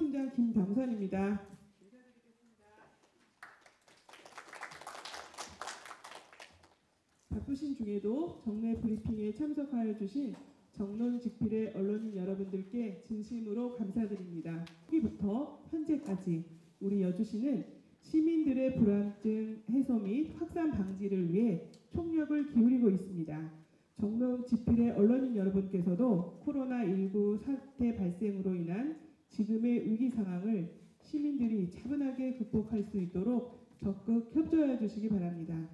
시정팀장 김병선입니다. 바쁘신 중에도 정례 브리핑에 참석하여 주신 정론직필의 언론인 여러분들께 진심으로 감사드립니다. 초기부터 현재까지 우리 여주시는 시민들의 불안증 해소 및 확산 방지를 위해 총력을 기울이고 있습니다. 정론직필의 언론인 여러분께서도 코로나19 사태 발생으로 인한 지금의 위기 상황을 시민들이 차분하게 극복할 수 있도록 적극 협조해 주시기 바랍니다.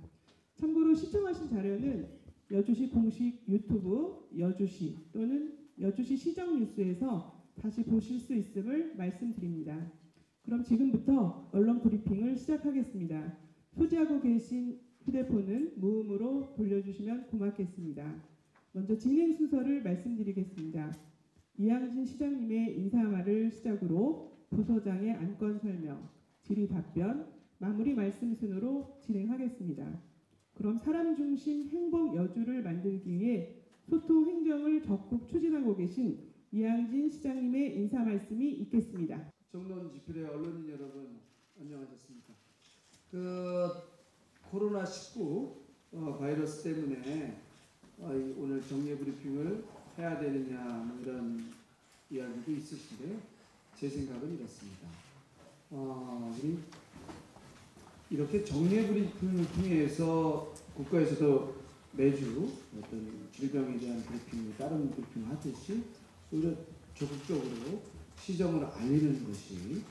참고로 시청하신 자료는 여주시 공식 유튜브 여주시 또는 여주시 시정뉴스에서 다시 보실 수 있음을 말씀드립니다. 그럼 지금부터 언론 브리핑을 시작하겠습니다. 소지하고 계신 휴대폰은 무음으로 돌려주시면 고맙겠습니다. 먼저 진행 순서를 말씀드리겠습니다. 이양진 시장님의 인사말을 시작으로 부서장의 안건 설명, 질의 답변, 마무리 말씀 순으로 진행하겠습니다. 그럼 사람 중심 행복 여주를 만들기 위해 소통 행정을 적극 추진하고 계신 이양진 시장님의 인사 말씀이 있겠습니다. 정론직필의 언론인 여러분 안녕하셨습니까? 코로나19 바이러스 때문에 오늘 정례 브리핑을 해야 되느냐 이런 이야기도 있으신데 제 생각은 이렇습니다. 우리 이렇게 정례 브리핑을 통해서 국가에서도 매주 어떤 질병에 대한 브리핑, 다른 브리핑을 하듯이 오히려 적극적으로 시정을 알리는 것이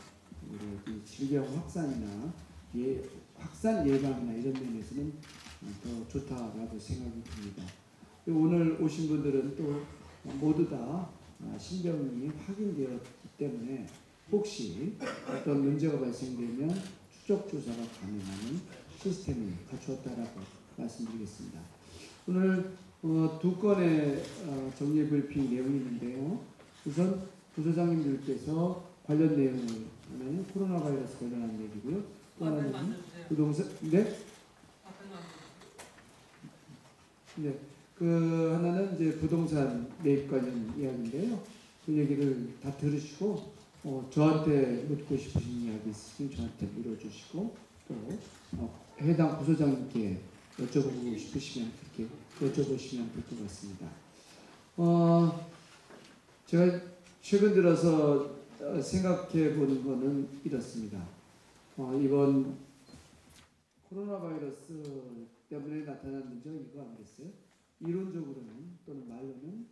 우리 질병 확산이나 확산 예방이나 이런 면에서는 더 좋다라고 생각이 듭니다. 오늘 오신 분들은 또 모두 다 신병이 확인되었기 때문에 혹시 어떤 문제가 발생되면 추적 조사가 가능한 시스템이 갖추었다라고 말씀드리겠습니다. 오늘 두 건의 정례 브리핑 내용이 있는데요. 우선 부소장님들께서 관련 내용을 하나는 코로나 바이러스 관련한 얘기고요. 또 하나는 부동산 하나는 이제 부동산 매입 관련 이야기인데요. 그 얘기를 다 들으시고 저한테 묻고 싶으신 이야기 있으시면 저한테 물어주시고 또 해당 부소장님께 여쭤보고 싶으시면 그렇게 여쭤보시면 될 것 같습니다. 제가 최근 들어서 생각해 보는 거는 이렇습니다. 이번 코로나 바이러스 때문에 나타난 문제가 이거 아니겠어요? 이론적으로는 또는 말로는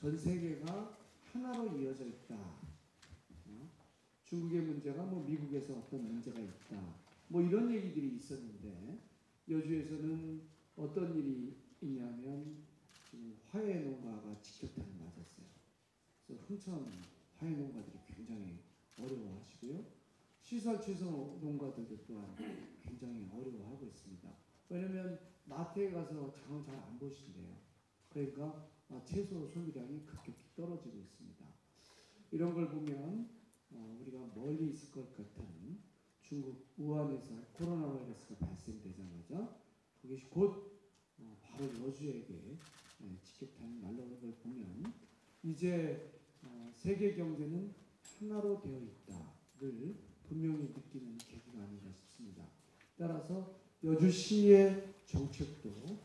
전 세계가 하나로 이어져 있다. 중국의 문제가 미국에서 어떤 문제가 있다. 이런 얘기들이 있었는데 여주에서는 어떤 일이 있냐면 지금 화훼 농가가 직격탄을 맞았어요. 그래서 흥천 화훼 농가들이 굉장히 어려워하시고요. 시설 채소 농가들도 또한 굉장히 어려워하고 있습니다. 왜냐하면 마트에 가서 장을 잘 안 보신대요. 그러니까 채소 소비량이 급격히 떨어지고 있습니다. 이런 걸 보면 우리가 멀리 있을 것 같은 중국 우한에서 코로나 바이러스가 발생되자마자 그것이 곧 바로 여주에게 직격탄이 날라오는 걸 보면 이제 세계 경제는 하나로 되어 있다를 분명히 느끼는 계기가 아닌가 싶습니다. 따라서 여주시의 정책도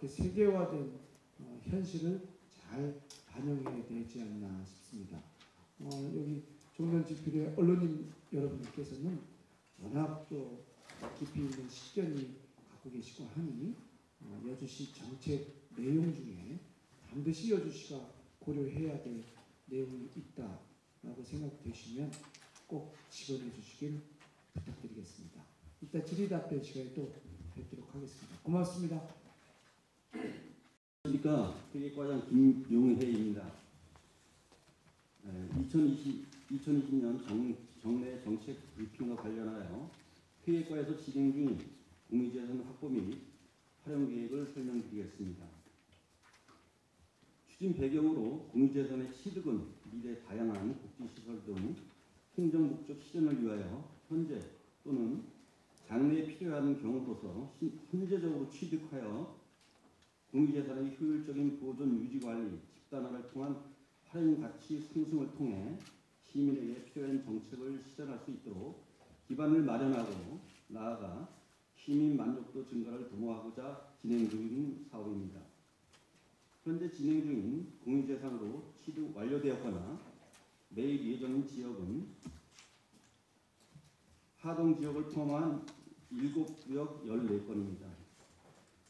세계화된 현실을 잘 반영해야 되지 않나 싶습니다. 여기 정론직필의 언론인 여러분께서는 워낙 또 깊이 있는 식견이 갖고 계시고 하니 여주시 정책 내용 중에 반드시 여주시가 고려해야 될 내용이 있다라고 생각되시면 꼭 지원해 주시길 부탁드리겠습니다. 이따 질의 답변 시간에 또 뵙도록 하겠습니다. 고맙습니다. 안녕하십니까. 회계과장 김용혜입니다. 2020년 정례 정책 브리핑과 관련하여 회계과에서 진행 중 공유재산 확보 및 활용 계획을 설명드리겠습니다. 추진 배경으로 공유재산의 취득은 미래 다양한 복지시설 등 행정 목적 실현을 위하여 현재 또는 장래에 필요한 경우로서 현재적으로 취득하여 공유재산의 효율적인 보존 유지 관리, 집단화를 통한 활용 가치 상승을 통해 시민에게 필요한 정책을 실현할 수 있도록 기반을 마련하고 나아가 시민 만족도 증가를 도모하고자 진행 중인 사업입니다. 현재 진행 중인 공유재산으로 취득 완료되었거나 매입 예정인 지역은 하동 지역을 포함한 7구역 14건입니다.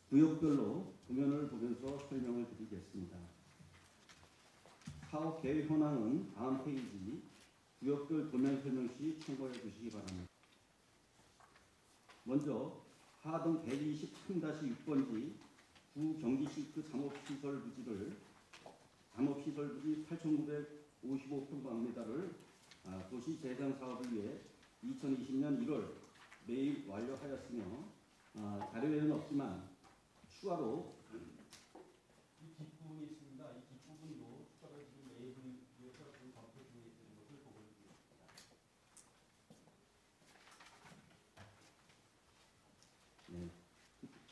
구역별로 도면을 보면서 설명을 드리겠습니다. 사업 계획 현황은 다음 페이지 구역별 도면 설명 시 참고해 주시기 바랍니다. 먼저 하동 123-6번지 구경기실크 잠업시설 부지 8,955평방미터를 도시 재생 사업을 위해 2020년 1월 매입 완료하였으며 자료에는 없지만 추가로 이 뒷부분이 있습니다. 이 뒷부분도 추가로 지금 매입을 위해서 지금 검토 중에 있는 것을 보고 있습니다. 네.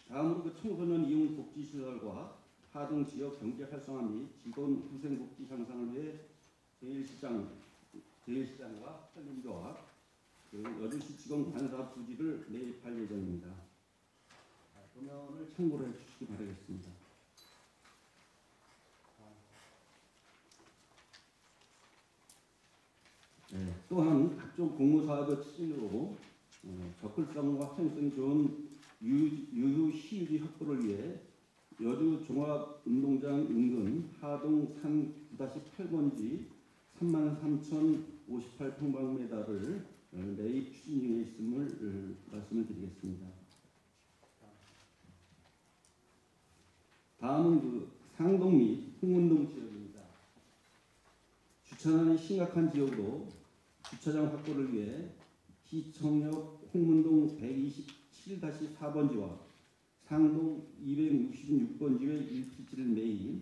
다음으로 그 청소년 이용 복지시설과 하동 지역 경제 활성화 및 직원 후생 복지 향상을 위해 제일시장과 한림조합, 여주시 직원 관사 부지를 매입할 예정입니다. 도면을 참고를 해주시기 바라겠습니다. 네, 또한 각종 공모사업의 추진으로 접근성과 활용성이 좋은 유휴 시유지 확보를 위해 여주 종합운동장 인근 하동 산 9-8번지 33,058평방미터를 매입 추진 중에 있음을 말씀을 드리겠습니다. 다음은 그 상동 및 홍문동 지역입니다. 주차난이 심각한 지역으로 주차장 확보를 위해 시청역 홍문동 127-4번지와 상동 266번지의 1필지를 매입,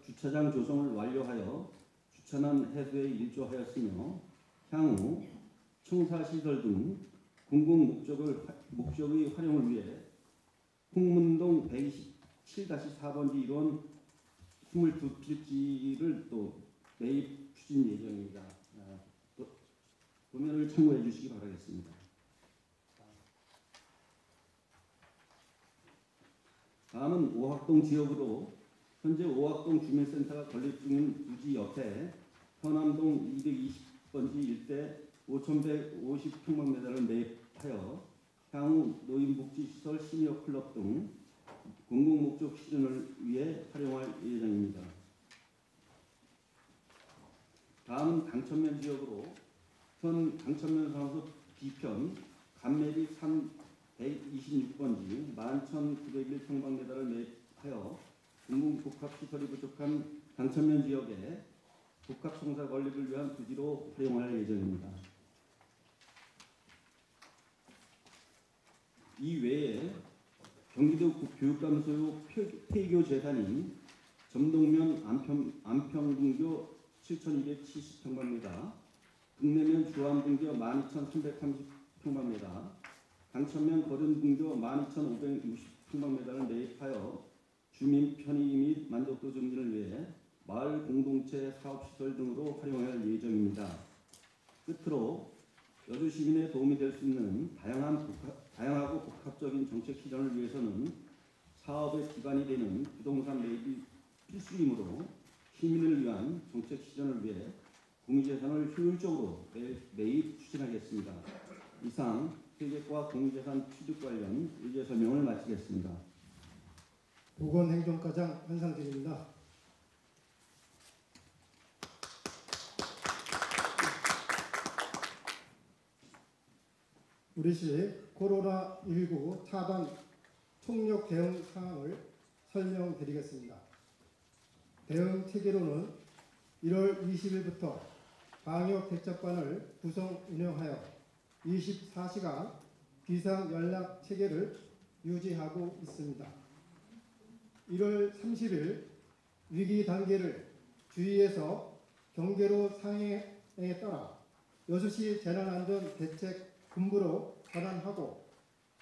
주차장 조성을 완료하여 주차난 해소에 일조하였으며 향후 청사시설 등 공공 목적의 활용을 위해 홍문동 127-4번지 이론 22필지를 또 매입 추진 예정입니다. 도면을 참고해 주시기 바라겠습니다. 다음은 오학동 지역으로 현재 오학동 주민센터가 건립 중인 부지 옆에 현암동 220번지 일대 5,150평방미터를 매입하여 향후 노인복지시설, 시니어클럽 등 공공목적 실현을 위해 활용할 예정입니다. 다음은 당천면 지역으로 현 당천면 사무소 B편 감매리 126번지 11,901평방미터를 매입하여 공공복합시설이 부족한 당천면 지역에 복합청사 건립을 위한 부지로 활용할 예정입니다. 이 외에 경기도 교육감 소유 폐교 재단인 점동면 안평분교 7,270평방미터, 북내면 주안분교 12,330평방미터, 당천면 거른분교 12,560평방미터를 매입하여 주민 편의 및 만족도 증진을 위해 마을 공동체 사업시설 등으로 활용할 예정입니다. 끝으로 여주 시민에 도움이 될 수 있는 다양하고 복합적인 정책 실현을 위해서는 사업의 기반이 되는 부동산 매입이 필수이므로 시민을 위한 정책 실현을 위해 공유재산을 효율적으로 매입 추진하겠습니다. 이상 세계과 공유재산 취득 관련 의제 설명을 마치겠습니다. 보건행정과장 현상진입니다. 우리시 코로나19 차단 총력 대응 사항을 설명드리겠습니다. 대응 체계로는 1월 20일부터 방역 대책반을 구성 운영하여 24시간 비상 연락 체계를 유지하고 있습니다. 1월 30일 위기 단계를 주의에서 경계로 상향에 따라 여주시 재난안전대책본부로 전환하고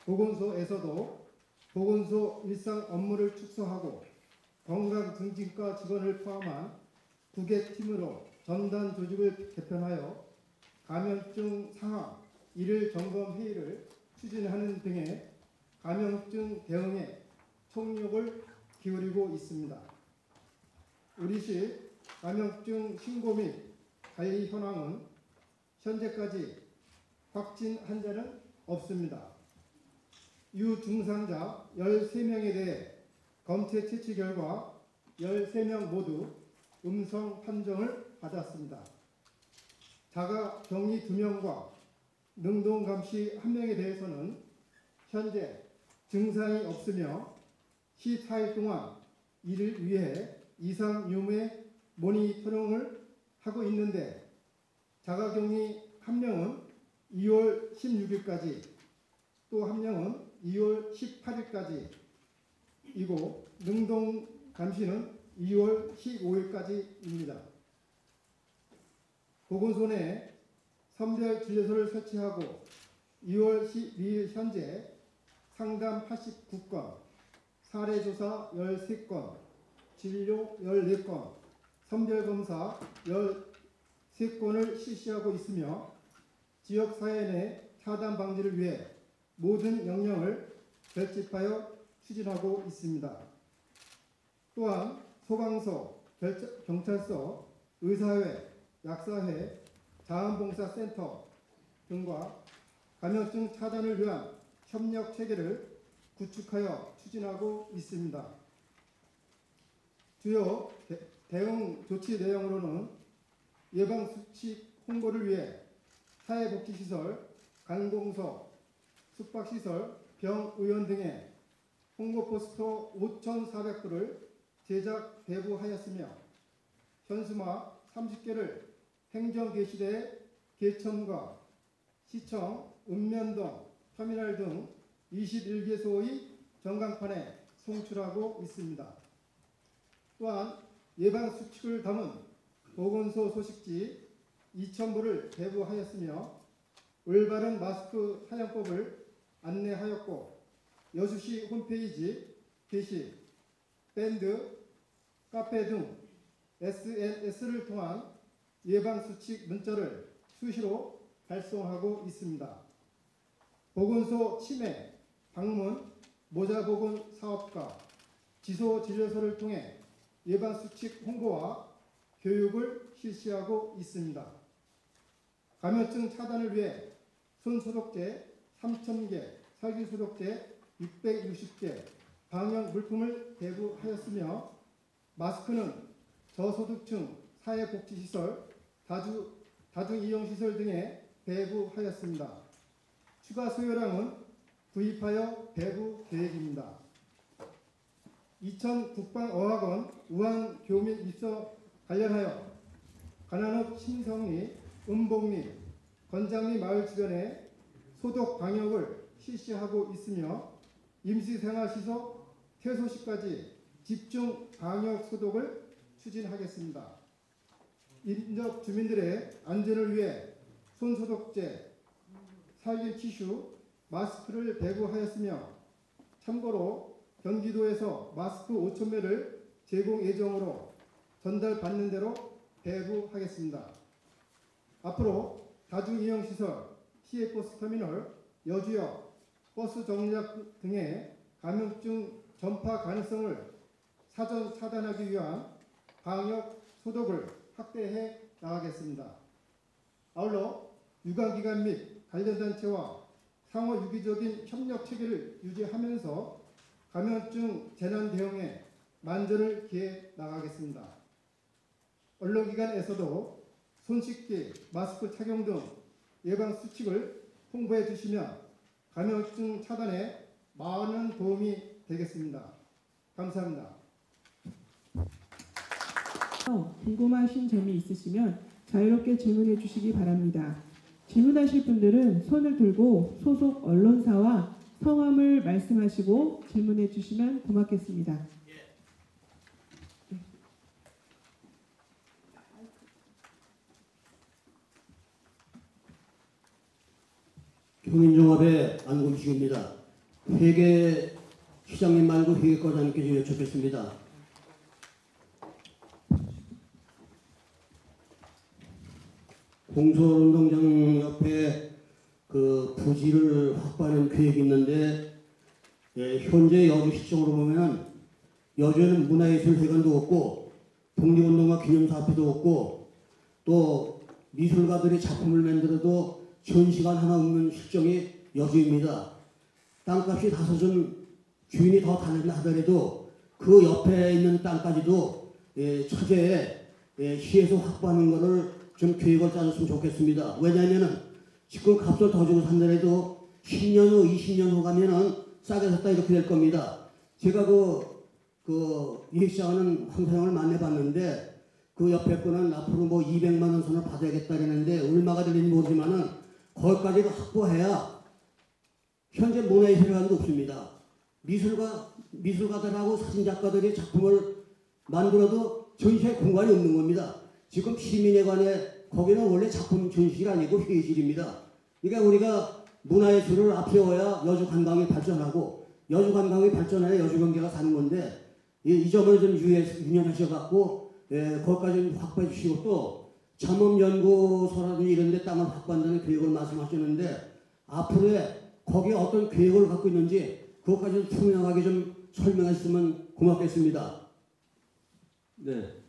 보건소에서도 보건소 일상 업무를 축소하고 건강증진과 직원을 포함한 9개 팀으로 전담 조직을 개편하여 감염증 상황, 일일 점검 회의를 추진하는 등의 감염증 대응에 총력을 기울이고 있습니다. 우리시 감염증 신고 및 관리 현황은 현재까지 확진 환자는 없습니다. 유증상자 13명에 대해 검체 채취 결과 13명 모두 음성 판정을 받았습니다. 자가 격리 2명과 능동 감시 1명에 대해서는 현재 증상이 없으며 14일 동안 이를 위해 이상 유무의 모니터링을 하고 있는데 자가 격리 1명은 2월 16일까지 또 1명은 2월 18일까지이고 능동 감시는 2월 15일까지입니다. 보건소 내 선별 진료소를 설치하고 2월 12일 현재 상담 89건, 사례조사 13건, 진료 14건, 선별검사 13건을 실시하고 있으며 지역사회 내 차단 방지를 위해 모든 역량을 결집하여 추진하고 있습니다. 또한 소방서, 경찰서, 의사회, 약사회, 자원봉사센터 등과 감염증 차단을 위한 협력 체계를 구축하여 추진하고 있습니다. 주요 대응 조치 내용으로는 예방수칙 홍보를 위해 사회복지시설, 관공서, 숙박시설, 병의원 등의 홍보 포스터 5,400부를 제작 배부하였으며 현수막 30개를 행정게시대에 개천과 시청, 읍면동, 터미널 등 21개소의 전광판에 송출하고 있습니다. 또한 예방수칙을 담은 보건소 소식지 2,000부를 배부하였으며 올바른 마스크 사용법을 안내하였고 여수시 홈페이지 게시, 밴드, 카페 등 SNS를 통한 예방수칙 문자를 수시로 발송하고 있습니다. 보건소 치매, 방문, 모자보건 사업과 지소진료소를 통해 예방수칙 홍보와 교육을 실시하고 있습니다. 감염증 차단을 위해 손소독제 3,000개, 살균소독제 660개, 방역 물품을 배부하였으며 마스크는 저소득층 사회복지시설, 다중이용시설 등에 배부하였습니다. 추가 수요량은 구입하여 배부 계획입니다. 이천 국방어학원 우한 교민 입소 관련하여 관한읍 신성리, 은복리, 건장리 마을 주변에 소독 방역을 실시하고 있으며 임시생활시설 퇴소시까지 집중 방역 소독을 추진하겠습니다. 인접 주민들의 안전을 위해 손소독제, 살균 티슈, 마스크를 배부하였으며 참고로 경기도에서 마스크 5,000매를 제공 예정으로 전달받는 대로 배부하겠습니다. 앞으로 다중이용시설, 시외버스터미널, 여주역, 버스 정류장 등의 감염증 전파 가능성을 사전 차단하기 위한 방역 소독을 확대해 나가겠습니다. 아울러 유관기관 및 관련 단체와 상호 유기적인 협력 체계를 유지하면서 감염증 재난 대응에 만전을 기해 나가겠습니다. 언론기관에서도 손 씻기, 마스크 착용 등 예방 수칙을 홍보해 주시면 감염증 차단에 많은 도움이 되겠습니다. 감사합니다. 궁금하신 점이 있으시면 자유롭게 질문해 주시기 바랍니다. 질문하실 분들은 손을 들고 소속 언론사와 성함을 말씀하시고 질문해 주시면 고맙겠습니다. 경인종합의 안금식입니다. 회계 시장님 말고 회계과장님께 여쭙겠습니다. 동서운동장 옆에 그 부지를 확보하는 계획이 있는데 현재 여주시청으로 보면 여주에는 문화예술회관도 없고 독립운동가 기념사업회도 없고 또 미술가들이 작품을 만들어도 전시관 하나 없는 실정이 여주입니다. 땅값이 다소좀 주인이 더 다르긴 하더라도 그 옆에 있는 땅까지도 차제에 시에서 확보하는 것을 좀 계획을 짜줬으면 좋겠습니다. 왜냐하면 지금 값을 더 주고 산다래도 10년 후, 20년 후 가면은 싸게 샀다 이렇게 될 겁니다. 제가 이 시장은 황사장을 만나봤는데 그 옆에 거는 앞으로 뭐 200만 원 선을 받아야겠다 그랬는데 얼마가 될지 모르지만은 거기까지 확보해야 현재 문화예술관도 없습니다. 미술가들하고 사진작가들이 작품을 만들어도 전시할 공간이 없는 겁니다. 지금 시민회관에 거기는 원래 작품 전시가 아니고 회의실입니다. 그러니까 우리가 문화예술을 앞세워야 여주 관광이 발전하고 여주 관광이 발전해야 여주 경제가 사는 건데 이 점을 좀 유념하셔갖고 거기까지 좀 확보해 주시고 또 잠업연구소라든지 이런 데 땅을 확보한다는 계획을 말씀하셨는데 앞으로의 거기에 어떤 계획을 갖고 있는지 그것까지 투명하게 좀 설명하셨으면 고맙겠습니다. 네,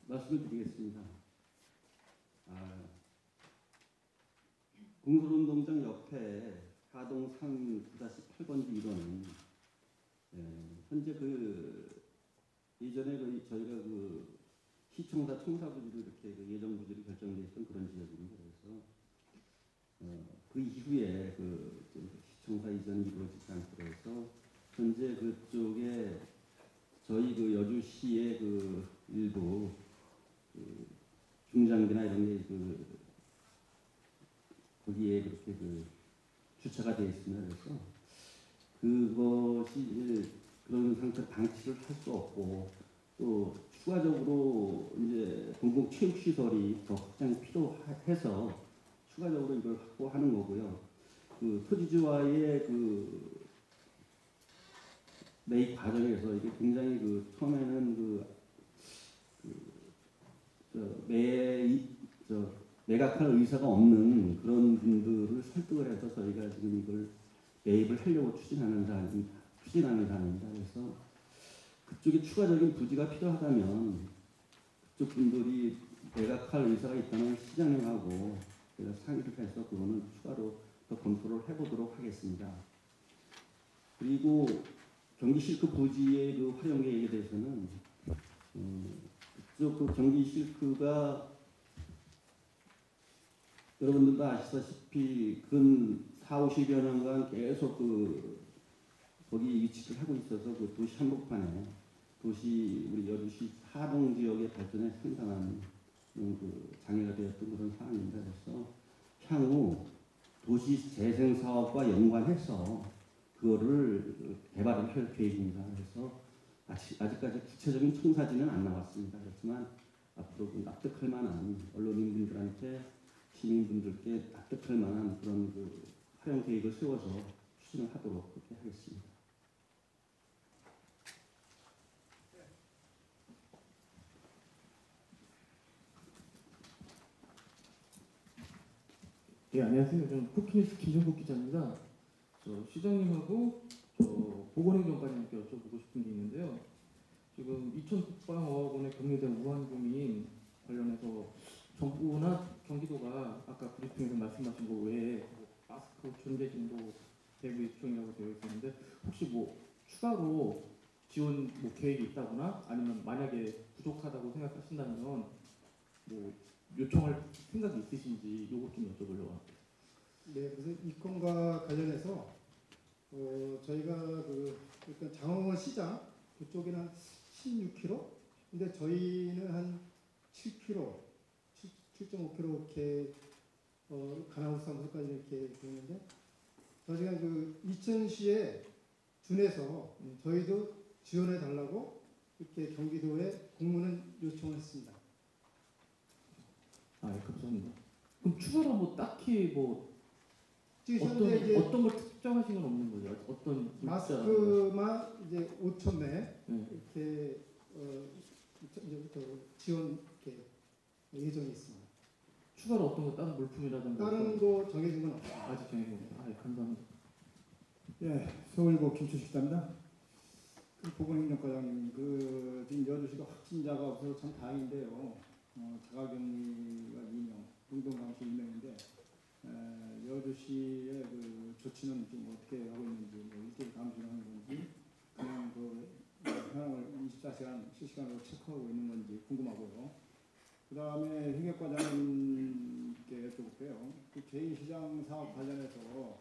말씀을 드리겠습니다. 동서운동장 옆에 하동 3-9-8번지 1호는 현재 예전에 저희가 시청사 청사부지로 이렇게 예정 부지로 결정돼 있던 그런 지역입니다. 그래서 그 이후에 시청사 이전이 이루어지지 않고 해서 현재 그쪽에 저희 여주시의 일부 중장비나 이런 게 거기에 그렇게 주차가 되어 있습니다. 그래서 그것이 이제 그런 상태로 방치를 할 수 없고 또 추가적으로 이제 공공체육시설이 더 확장이 필요해서 추가적으로 이걸 확보하는 거고요. 토지주와의 매입 과정에서 이게 굉장히 처음에는 매각할 의사가 없는 그런 분들을 설득을 해서 저희가 지금 이걸 매입을 하려고 추진하는 사안입니다. 그래서 그쪽에 추가적인 부지가 필요하다면 그쪽 분들이 매각할 의사가 있다면 시장님하고 제가 상의를 해서 그거는 추가로 더 검토를 해보도록 하겠습니다. 그리고 경기실크 부지의 활용 계획에 대해서는 그쪽 경기실크가 여러분들도 아시다시피 근 40-50여 년간 계속 거기 위치를 하고 있어서 도시 한복판에 우리 여주시 하동 지역의 발전에 상당한 장애가 되었던 그런 상황입니다. 그래서 향후 도시 재생 사업과 연관해서 그거를 개발을 할 계획입니다. 그래서 아직까지 구체적인 청사진은 안 나왔습니다. 그렇지만 앞으로 납득할 만한 언론인분들한테 시민분들께 납득할 만한 그런 활용 계획을 세워서 추진을 하도록 그렇게 하겠습니다. 네, 안녕하세요. 저는 쿠키뉴스 김정국 기자입니다. 시장님하고 보건행정관님께 여쭤보고 싶은 게 있는데요. 지금 2,900억 원에 경유된 무한고민 관련해서 정부나 경기도가 아까 브리핑에서 말씀하신 거 외에 마스크 존재진도 대구 요청이라고 되어 있었는데 혹시 추가로 지원 계획이 있다거나 아니면 만약에 부족하다고 생각하신다면 요청할 생각이 있으신지 요것 좀 여쭤보려고 합니다. 네, 그래서 이 건과 관련해서 저희가 일단 장흥원 시장 그쪽에는 한 16km, 근데 저희는 한 7km, 7.5km 이렇게 가나우스 사무소까지 이렇게 되는데 저희가 이천시에 준해서 저희도 지원해 달라고 이렇게 경기도에 공문을 요청했습니다. 예, 감사합니다. 그럼 추가로 딱히 지금 현재 이제 어떤 걸 특정하신 건 없는 거죠? 어떤 마스크만 이제 5,000매 이렇게 이제부터 지원 이렇게 예정이 있습니다. 추가로 어떤 거 다른 물품이라든가 다른 거 정해진 건 없어요. 아직 정해집니다. 감사합니다. 예, 서울고 김추식입니다. 그 보건행정과장님, 지금 여주시가 확진자가 없어서 참 다행인데요. 자가격리가 2명, 운동감시 1명인데 여주시의 그 조치는 좀 어떻게 하고 있는지, 뭐 일대일 감시를 하는 건지, 그냥 현황을 24시간 실시간으로 체크하고 있는 건지 궁금하고요. 그 다음에 회계과장님께 여쭤볼게요. 그 제2시장 사업 관련해서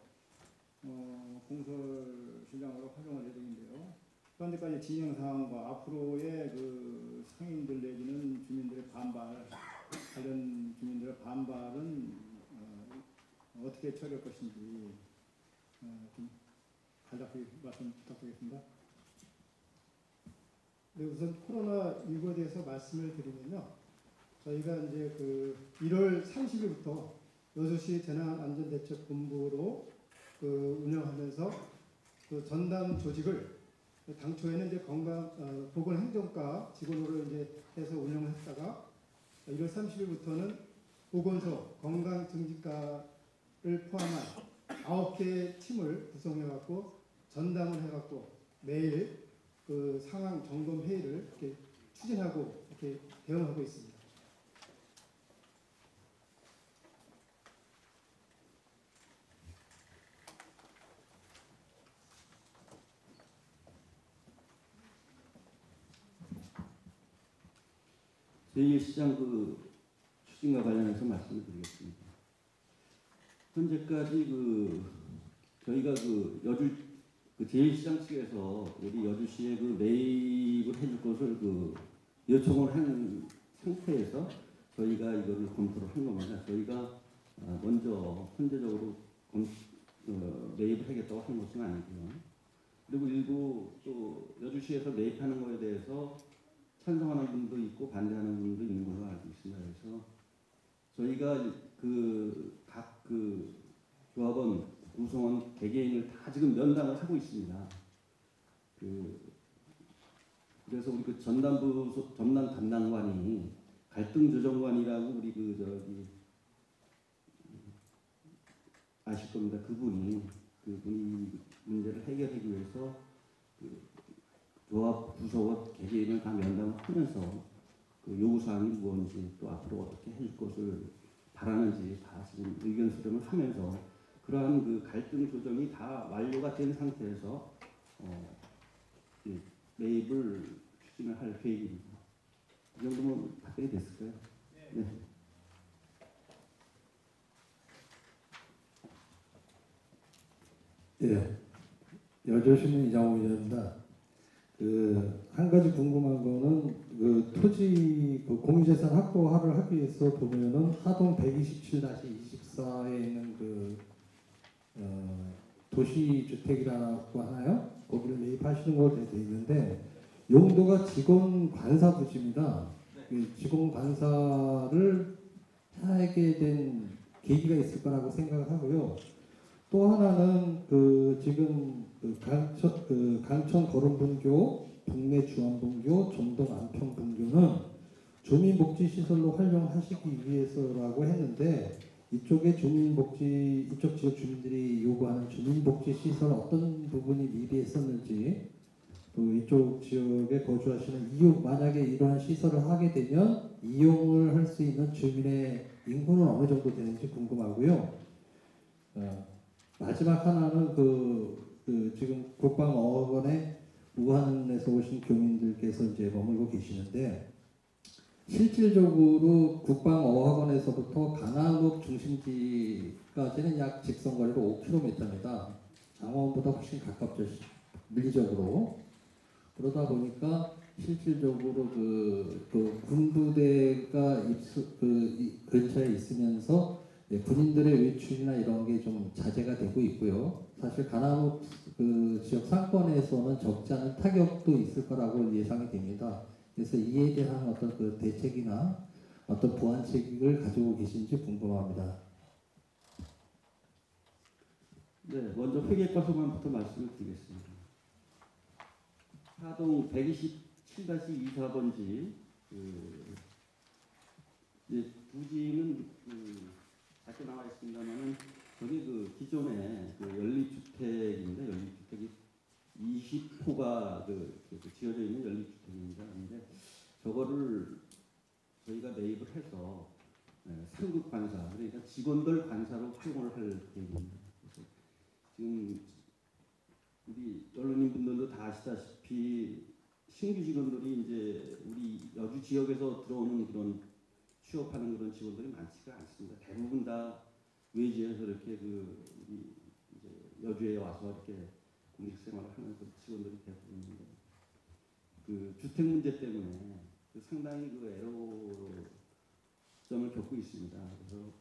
공설시장으로 활용할 예정인데요. 현재까지 진행 사항과 앞으로의 그 상인들 내지는 주민들의 반발, 관련 주민들의 반발은 어떻게 처리할 것인지 좀 간략히 말씀 부탁드리겠습니다. 네, 우선 코로나19에 대해서 말씀을 드리면요. 저희가 이제 1월 30일부터 여주시 재난안전대책본부로 운영하면서 전담 조직을 당초에는 이제 보건행정과 직원으로 이제 해서 운영을 했다가 1월 30일부터는 보건소 건강증진과를 포함한 9개의 팀을 구성해갖고 전담을 해갖고 매일 상황 점검 회의를 이렇게 추진하고 이렇게 대응하고 있습니다. 제1시장 추진과 관련해서 말씀을 드리겠습니다. 현재까지 저희가 여주 제1시장 측에서 우리 여주시에 매입을 해줄 것을 요청을 한 상태에서 저희가 이거를 검토를 한 겁니다. 저희가 먼저 현재적으로 매입을 하겠다고 한 것은 아니고요. 그리고 일부 또 여주시에서 매입하는 것에 대해서 찬성하는 분도 있고 반대하는 분도 있는 걸로 알고 있습니다. 그래서 저희가 각 조합원, 구성원 개개인을 다 지금 면담을 하고 있습니다. 그래서 우리 전남 담당관이 갈등 조정관이라고 우리 아실 겁니다. 그분이 문제를 해결하기 위해서 조합, 부서원, 개개인을 다 면담을 하면서 요구사항이 무엇인지 또 앞으로 어떻게 해줄 것을 바라는지 다 지금 의견 수렴을 하면서 그러한 갈등 조정이 다 완료가 된 상태에서 매입을 추진을 할 계획입니다. 이 정도면 답변이 됐을까요? 네. 예, 여주시민 이장호 기자입니다. 한 가지 궁금한 거는 토지 공유재산 확보를 하기 위해서 보면은 하동 127-24에 있는 도시주택이라고 하나요? 거기를 매입하시는 걸로 되어 있는데 용도가 직원 관사 부지입니다. 직원 관사를 하게 된 계기가 있을 거라고 생각을 하고요. 또 하나는 지금 강천 거름분교, 동래 주안분교, 점동 안평분교는 주민복지시설로 활용하시기 위해서라고 했는데 이쪽 지역 주민들이 요구하는 주민복지시설 어떤 부분이 미비했었는지 또 이쪽 지역에 거주하시는 만약에 이러한 시설을 하게 되면 이용을 할 수 있는 주민의 인구는 어느 정도 되는지 궁금하고요. 마지막 하나는 지금 국방어원에 우한에서 오신 교민들께서 이제 머물고 계시는데 실질적으로 국방어학원에서부터 강화읍 중심지까지는 약 직선거리로 5km입니다. 장화원보다 훨씬 가깝죠, 물리적으로. 그러다 보니까 실질적으로 군부대가 근처에 있으면서 군인들의 외출이나 이런 게 좀 자제가 되고 있고요. 사실 강화읍 지역 상권에서는 적지 않은 타격도 있을 거라고 예상이 됩니다. 그래서 이에 대한 어떤 대책이나 어떤 보완책을 가지고 계신지 궁금합니다. 네, 먼저 회계과 소관부터 말씀을 드리겠습니다. 하동 127-24번지 부지는 상급 관사, 그러니까 직원들 관사로 활용을 할 계획입니다. 그래서 지금 우리 언론인 분들도 다 아시다시피 신규 직원들이 이제 우리 여주 지역에서 들어오는 그런 취업하는 그런 직원들이 많지가 않습니다. 대부분 다 외지에서 이렇게 우리 이제 여주에 와서 이렇게 공직 생활을 하는 그 직원들이 대부분인데 그 주택 문제 때문에 상당히 애로점을 겪고 있습니다. 그래서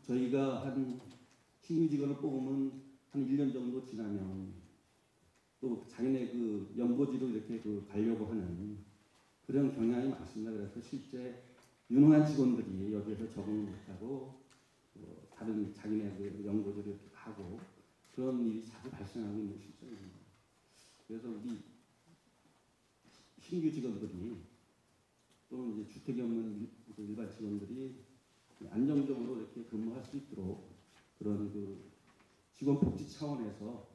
저희가 한 신규 직원을 뽑으면 한 1년 정도 지나면 또 자기네 연고지로 이렇게 가려고 하는 그런 경향이 많습니다. 그래서 실제 유능한 직원들이 여기에서 적응을 못하고 다른 자기네 연고지로 이렇게 가고 그런 일이 자주 발생하고 있는 실정입니다. 그래서 우리 신규 직원들이 또는 이제 주택이 없는 일반 직원들이 안정적으로 이렇게 근무할 수 있도록 그런 직원 복지 차원에서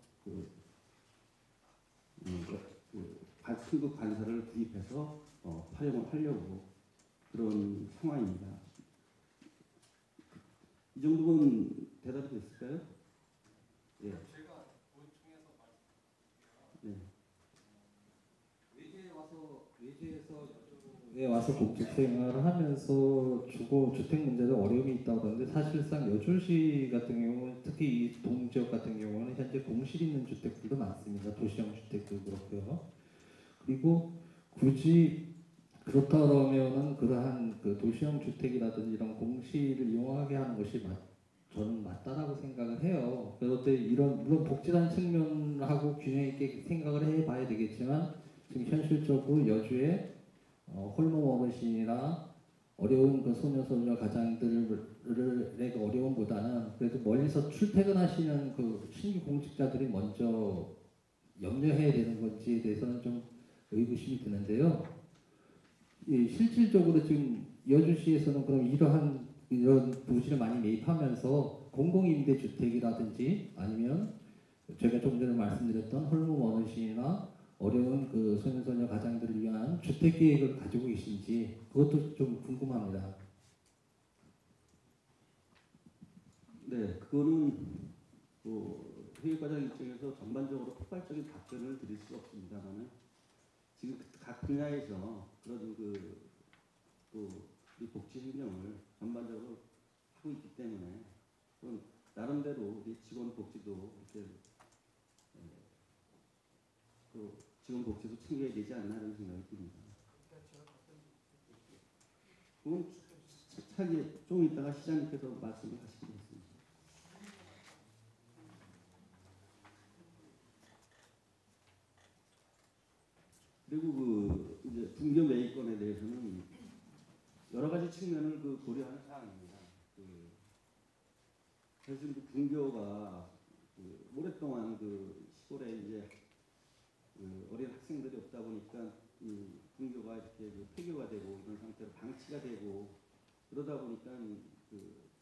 승급 관사를 구입해서 활용을 하려고 그런 상황입니다. 이 정도면 대답이 됐을까요? 예. 제가 보충해서 말씀드릴게요. 네. 외지에 와서 복직 생활을 하면서 주거 주택 문제도 어려움이 있다고 하는데 사실상 여주시 같은 경우는 특히 이 동지역 같은 경우는 현재 공실 있는 주택들도 많습니다. 도시형 주택도 그렇고요. 그리고 굳이 그렇다 그러면은 그러한 도시형 주택이라든지 이런 공실을 이용하게 하는 것이 저는 맞다라고 생각을 해요. 그런데 물론 복지라는 측면하고 균형 있게 생각을 해봐야 되겠지만 지금 현실적으로 여주에 홀몸 어르신이나 어려운 소녀 가장들의 어려움보다는 그래도 멀리서 출퇴근하시는 신규 공직자들이 먼저 염려해야 되는 건지에 대해서는 좀 의구심이 드는데요. 실질적으로 지금 여주시에서는 그럼 이런 부지를 많이 매입하면서 공공임대주택이라든지 아니면 제가 조금 전에 말씀드렸던 홀몸 어르신이나 어려운 소녀 가장들을 위한 주택 계획을 가지고 계신지 그것도 좀 궁금합니다. 네, 그거는 회계과장 입장에서 전반적으로 폭발적인 답변을 드릴 수 없습니다만은 지금 각 분야에서 그런 우리 복지 행정을 전반적으로 하고 있기 때문에 나름대로 우리 직원 복지도 이렇게 직원 복지도 챙겨야 되지 않나 하는 생각이 듭니다. 그건 차기 좀 이따가 시장님께서 말씀을 하시겠습니다. 그리고 이제 분교 매입권에 대해서는 여러 가지 측면을 고려하는 사항입니다. 사실 분교가 오랫동안 시골에 이제 어린 학생들이 없다 보니까 분교가 이렇게 폐교가 되고 이런 상태로 방치가 되고 그러다 보니까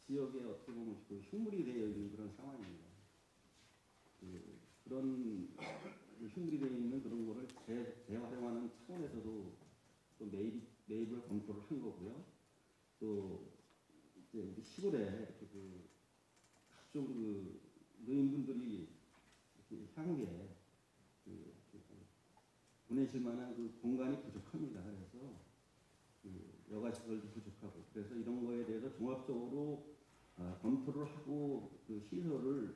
지역에 어떻게 보면 흉물이 되어 있는 그런 상황입니다. 그런 흉물이 되어 있는 그런 거를 재활용하는 차원에서도 또 매입을 검토를 한 거고요. 또 이제 우리 시골에 이렇게 각종 노인분들이 향후에 보내실 만한 공간이 부족합니다. 그래서 여가시설도 부족하고 그래서 이런 거에 대해서 종합적으로 검토를 하고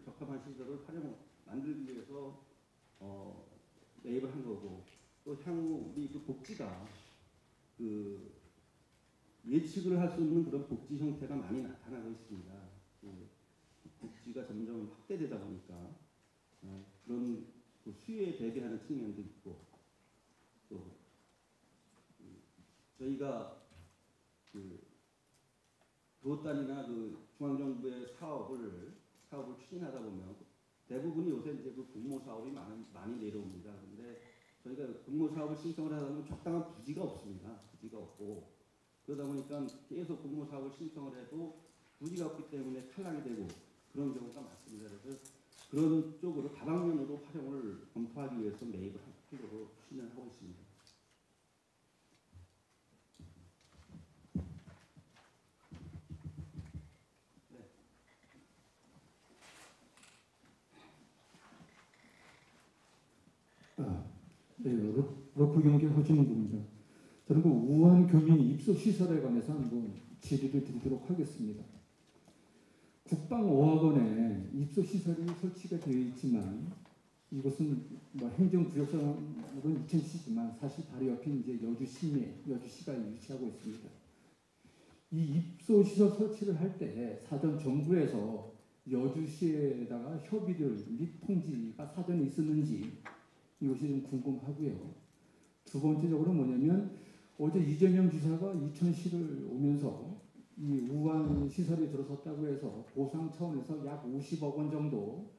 적합한 시설을 만들기 위해서 매입을 한 거고 또 향후 우리 복지가 예측을 할 수 있는 그런 복지 형태가 많이 나타나고 있습니다. 복지가 점점 확대되다 보니까 그런 수요에 대비하는 측면도 있고 또 저희가 도단이나 중앙정부의 사업을 추진하다 보면 대부분이 요새 이제 공모 사업이 많이 내려옵니다. 그런데 저희가 공모 사업을 신청을 하다 보면 적당한 부지가 없습니다. 부지가 없고 그러다 보니까 계속 공모 사업을 신청을 해도 부지가 없기 때문에 탈락이 되고 그런 경우가 많습니다. 그래서 그런 쪽으로 다방면으로 활용을 검토하기 위해서 매입을 하려고 추진을 하고 있습니다. 로컬 경제 허진웅입니다. 저는 그 우한 교민 입소 시설에 관해서 한번 질의를 드리도록 하겠습니다. 국방어학원에 입소 시설이 설치가 되어 있지만 이것은 뭐 행정구역상으로는 이천시지만 사실 바로 옆에 이제 여주시가 위치하고 있습니다. 이 입소 시설 설치를 할 때 사전 정부에서 여주시에다가 협의를 및 통지가 사전에 있었는지 이것이 좀 궁금하고요. 두 번째적으로 뭐냐면 어제 이재명 지사가 이천시를 오면서 이 우한 시설이 들어섰다고 해서 보상 차원에서 약 50억 원 정도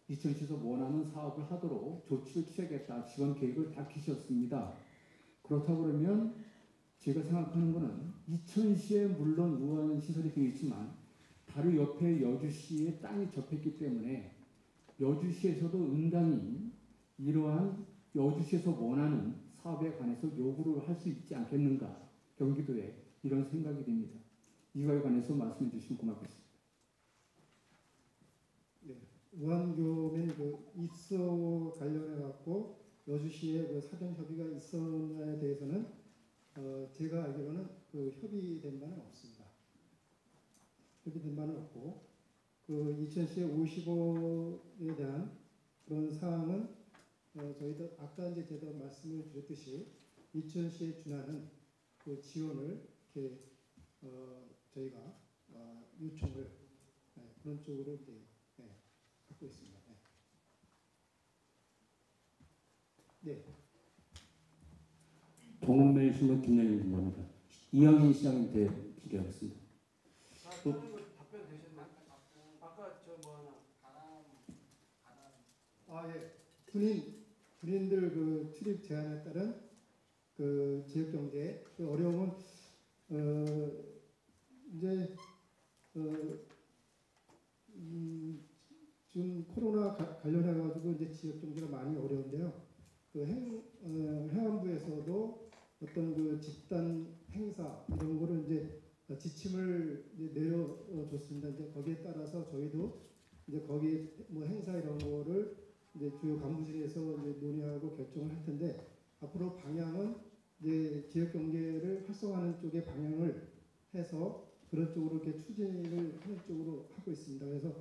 이천시에서 원하는 사업을 하도록 조치를 취하겠다 지원 계획을 밝히셨습니다. 그렇다고 그러면 제가 생각하는 것은 이천시에 물론 우한 시설이 되어 있지만 바로 옆에 여주시에 땅이 접했기 때문에 여주시에서도 응당히 이러한 여주시에서 원하는 사업에 관해서 요구를 할 수 있지 않겠는가, 경기도에 이런 생각이 듭니다. 이거에 관해서 말씀해 주시면 고맙겠습니다. 네, 우한교민 그 입소 관련해 갖고 여주시에 그 사전 협의가 있었냐에 대해서는 제가 알기로는 그 협의된 바는 없습니다. 협의된 바는 없고 그 이천시의 50억에 대한 그런 사항은 저희도 아까 이제 제가 말씀을 드렸듯이 이천시에 준하는 그 지원을 이렇게 저희가 요청을 그런 쪽으로 이제 갖고 있습니다. 네. 동국매일신문 김영일 기자입니다. 이영인 시장님한테 질의하겠습니다. 답변 되셨나요? 아까 예. 군인들 그 출입 제한에 따른 그 지역 경제 그 어려움은 이제 지금 코로나 관련해 가지고 이제 지역 경제가 많이 어려운데요. 그 행안부에서도 어떤 그 집단 행사 이런 거를 이제 지침을 이제 내려줬습니다. 이제 거기에 따라서 저희도 이제 거기 뭐 행사 이런 거를 이제 주요 간부실에서 이제 논의하고 결정을 할 텐데 앞으로 방향은 이제 지역 경제를 활성화하는 쪽에 방향을 해서 그런 쪽으로 이렇게 추진을 하는 쪽으로 하고 있습니다. 그래서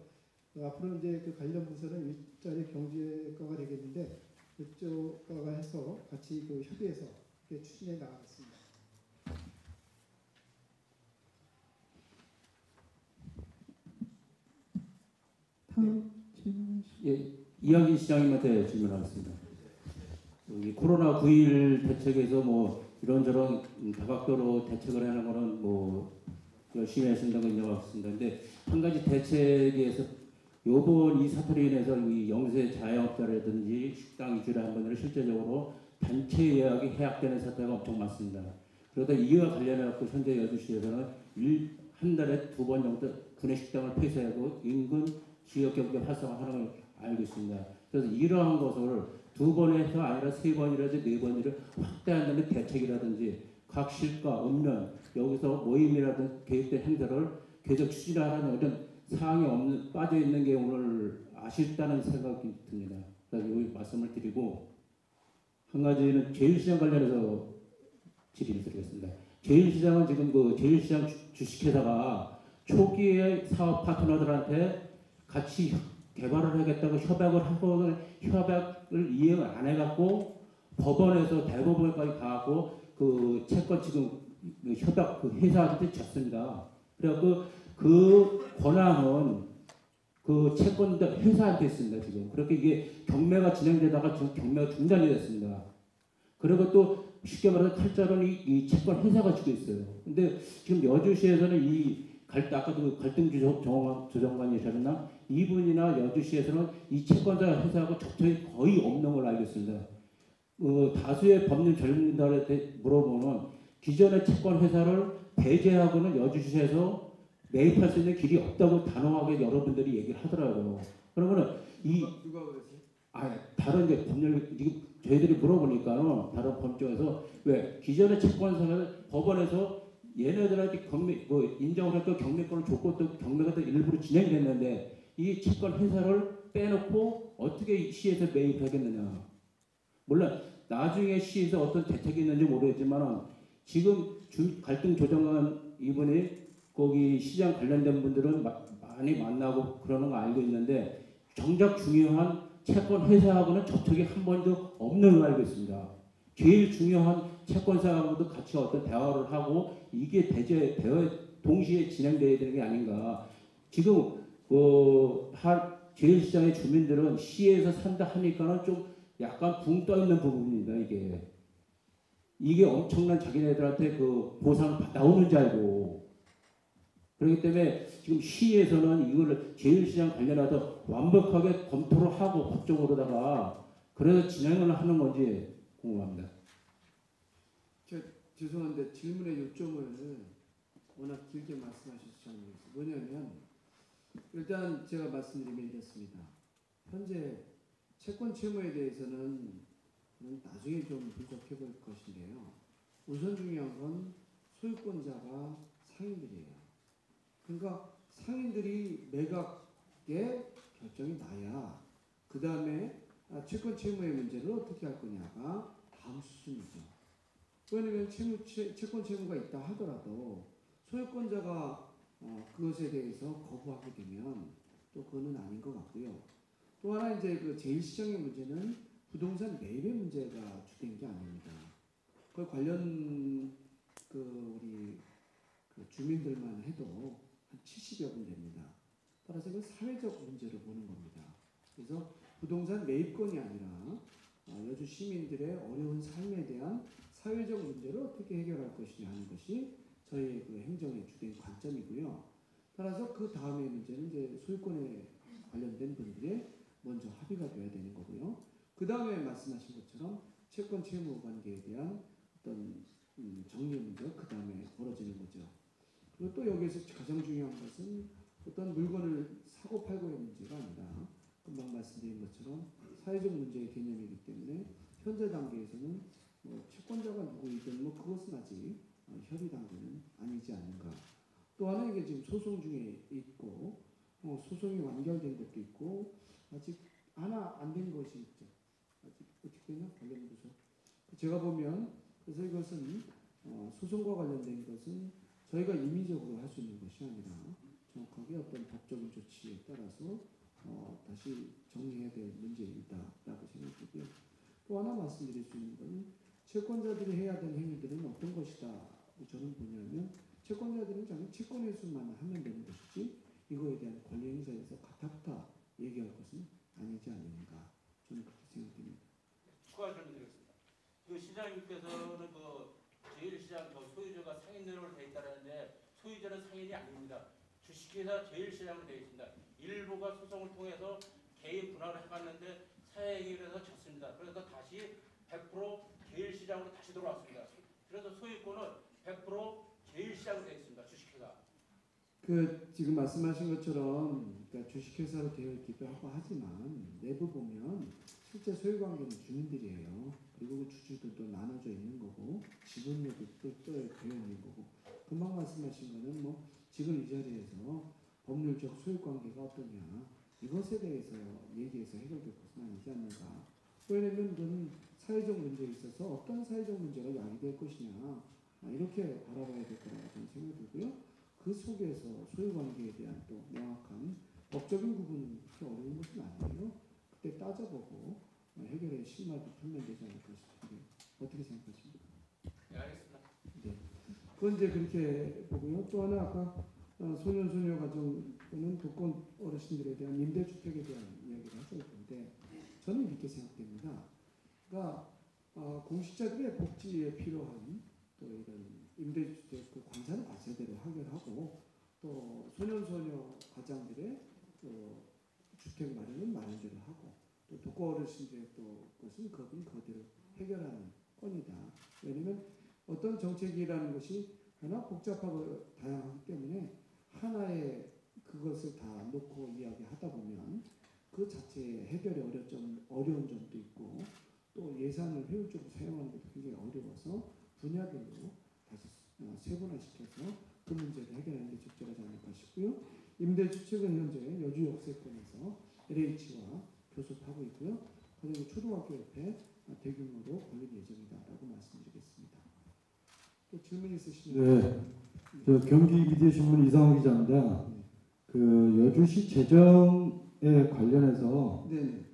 앞으로 이제 그 관련 부서는 일자리 경제과가 되겠는데 그쪽과가 해서 같이 그 협의해서 이렇게 추진해 나가겠습니다. 다음 질문하시죠. 예, 이영인 시장님한테 질문하겠습니다. 이 코로나 9일 대책에서 뭐 이런저런 다각도로 대책을 하는 거는 뭐 열심히 하신다고 인정하겠습니다. 근데 한 가지 대책에서 요번 이 사태로 인해서 이 영세 자영업자라든지 식당 위주로 한 번은 실제적으로 단체 예약이 해약되는 사태가 엄청 많습니다. 그러다 이와 관련해 갖고 현재 여주시에서는 한 달에 2번 정도 구내식당을 폐쇄하고 인근 지역경제 활성화하는 걸 알고 있습니다. 그래서 이러한 것을 2번에서 아니라 3번이라든지 4번이를 확대한다는 대책이라든지 각 실과 읍면 여기서 모임이라든지 계획된 행사를 계속 추진하라는 이런 사항이 빠져 있는 게 오늘 아쉽다는 생각이 듭니다. 그래서 이 말씀을 드리고 한 가지는 제일시장 관련해서 질의를 드리겠습니다. 제일시장은 지금 그 제일시장 주식회사가 초기에 사업 파트너들한테 같이 개발을 하겠다고 협약을 하고 협약을 이행을 안 해갖고 법원에서 대법원까지 가고 그 채권 지금 협약 그 회사한테 졌습니다. 그래갖고 그 권한은 그 채권 회사한테 있습니다. 지금 그렇게 이게 경매가 진행되다가 지금 경매가 중단이 됐습니다. 그리고 또 쉽게 말해서 칼자루는 이 채권 회사가 쥐고 있어요. 근데 지금 여주시에서는 아까도 갈등 조정관이셨나 이분이나 여주시에서는 이 채권자 회사하고 접촉이 거의 없는 걸로 알고 있습니다. 다수의 법률 전문가들한테 물어보면 기존의 채권 회사를 배제하고는 여주시에서 매입할 수 있는 길이 없다고 단호하게 여러분들이 얘기를 하더라고요. 그러면은 누가 그랬어요? 다른 이제 법률 저희들이 물어보니까 다른 법정에서 왜 기존의 채권사를 법원에서 얘네들한테 인정을 했고 경매권을 줬고 또 경매가 또 일부러 진행이 됐는데 이 채권 회사를 빼놓고 어떻게 이 시에서 매입하겠느냐. 물론 나중에 시에서 어떤 대책이 있는지 모르겠지만 지금 갈등 조정관 이번에 거기 시장 관련된 분들은 많이 만나고 그러는 거 알고 있는데 정작 중요한 채권 회사하고는 접촉이 한 번도 없는 걸 알고 있습니다. 제일 중요한 채권사하고도 같이 어떤 대화를 하고 이게 동시에 진행돼야 되는 게 아닌가. 지금 제일시장의 주민들은 시에서 산다 하니까는 좀 약간 붕 떠 있는 부분입니다. 이게 엄청난 자기네들한테 그 보상을 받아오는 줄 알고. 그렇기 때문에 지금 시에서는 이거를 제일시장 관련해서 완벽하게 검토를 하고 법적으로다가 그래서 진행을 하는 건지 궁금합니다. 죄송한데 질문의 요점을 워낙 길게 말씀하셔서 잘 모르겠어요. 뭐냐면 일단 제가 말씀드리면 이렇습니다. 현재 채권 채무에 대해서는 나중에 좀 분석해 볼 것인데요. 우선 중요한 건 소유권자가 상인들이에요. 그러니까 상인들이 매각의 결정이 나야 그 다음에 채권 채무의 문제를 어떻게 할 거냐가 다음 수순이죠. 왜냐하면 채권 채무가 있다 하더라도 소유권자가 그것에 대해서 거부하게 되면 또 그거는 아닌 것 같고요. 또 하나 이제 그 제1시장의 문제는 부동산 매입의 문제가 주된 게 아닙니다. 그 관련 우리 주민들만 해도 한 70여 분 됩니다. 따라서 그 사회적 문제로 보는 겁니다. 그래서 부동산 매입권이 아니라 여주 시민들의 어려운 삶에 대한 사회적 문제를 어떻게 해결할 것이냐 하는 것이 저희의 그 행정의 주된 관점이고요. 따라서 그 다음의 문제는 이제 소유권에 관련된 분들의 먼저 합의가 되어야 되는 거고요. 그 다음에 말씀하신 것처럼 채권 채무 관계에 대한 어떤 정리 문제, 그 다음에 벌어지는 거죠. 그리고 또 여기에서 가장 중요한 것은 어떤 물건을 사고 팔고의 문제가 아니라 금방 말씀드린 것처럼 사회적 문제의 개념이기 때문에 현재 단계에서는 채권자가 누구이든 그것은 아직 협의 단계는 아니지 않는가. 또 하나 이게 지금 소송 중에 있고 소송이 완결된 것도 있고 아직 하나 안 된 것이 있죠. 아직 어떻게 되나 관련 부서. 제가 보면 그래서 이것은 소송과 관련된 것은 저희가 임의적으로 할 수 있는 것이 아니라 정확하게 어떤 법적인 조치에 따라서 다시 정리해야 될 문제이다라고 생각하고요. 또 하나 말씀드릴 수 있는 것은 채권자들이 해야 되는 행위들은 어떤 것이다. 저는 뭐냐면 채권자들은 자기 채권 회수만 하면 되는 것이지 이거에 대한 권리 행사에서 가타부타 얘기할 것은 아니지 않는가. 저는 그렇게 생각됩니다. 추가 질문드리겠습니다. 그 시장님께서는 제일시장 소유주가 상인으로 되어 있다는데 소유자는 상인이 아닙니다. 주식회사 제일시장으로 되어 있습니다. 일부가 소송을 통해서 개인 분할을 해봤는데 사회행위에서 졌습니다. 그래서 다시 100% 제일시장으로 다시 돌아왔습니다. 그래서 소유권은 100% 제일시장으로 되어 있습니다. 주식회사. 지금 말씀하신 것처럼 그러니까 주식회사로 되어 있기도 하고 하지만 내부 보면 실제 소유관계는 주민들이에요. 그리고 그 주주들도 나눠져 있는 거고 지분율도 또 되어 있는 거고 금방 말씀하신 거는 지금 이 자리에서 법률적 소유관계가 어떠냐 이것에 대해서 얘기해서 해결될 것은 아니지 않는가. 왜냐하면 그건 사회적 문제에 있어서 어떤 사회적 문제가 야기될 것이냐 이렇게 바라봐야 될 거라고 저는 생각이 들고요. 그 속에서 소유관계에 대한 또 명확한 법적인 부분은 그렇게 어려운 것은 아니에요. 그때 따져보고 해결의 실마리도 풀면 되지 않을까 싶은데 어떻게 생각하십니까? 네, 알겠습니다. 네. 그건 이제 그렇게 보고요. 또 하나 아까 소년소녀 가정은 독거 어르신들에 대한 임대주택에 대한 이야기를 하셨는데 저는 이렇게 생각됩니다. 그러니까 공직자들의 복지에 필요한 또 이런 임대주택 그 관사는 관세대로 하결하고 또 소년소녀 가장들의 또 주택 마련은 마련대로 하고 또 독거 어르신들의 또 것은 그대로 해결하는 건이다. 왜냐하면 어떤 정책이라는 것이 하나 복잡하고 다양하기 때문에 하나의 그것을 다 놓고 이야기하다 보면 그 자체의 해결의 어려운 점도 있고 또 예산을 효율적으로 사용하는 것도 굉장히 어려워서 분야별로 다시 세분화시켜서 그 문제를 해결하는 게 적절하지 않을까 싶고요. 임대주택은 현재 여주 역세권에서 LH와 교섭하고 있고요. 그리고 초등학교 옆에 대규모로 걸릴 예정이다라고 말씀드리겠습니다. 또 질문 있으시면 네, 저 경기 미디어신문 이상호 기자입니다. 그 여주시 재정에 관련해서 네,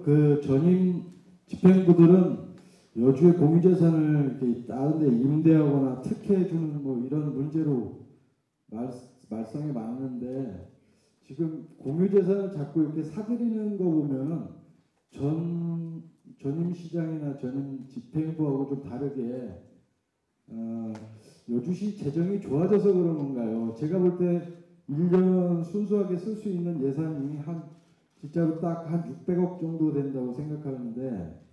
그 전임 집행부들은 여주의 공유재산을 이렇게 다른데 임대하거나 특혜해주는 뭐 이런 문제로 말썽이 많은데 지금 공유재산을 자꾸 이렇게 사들이는 거 보면은 전임 시장이나 전임 집행부하고 좀 다르게 여주시 재정이 좋아져서 그런 건가요? 제가 볼 때 1년 순수하게 쓸 수 있는 예산이 진짜로 딱 한 600억 정도 된다고 생각하는데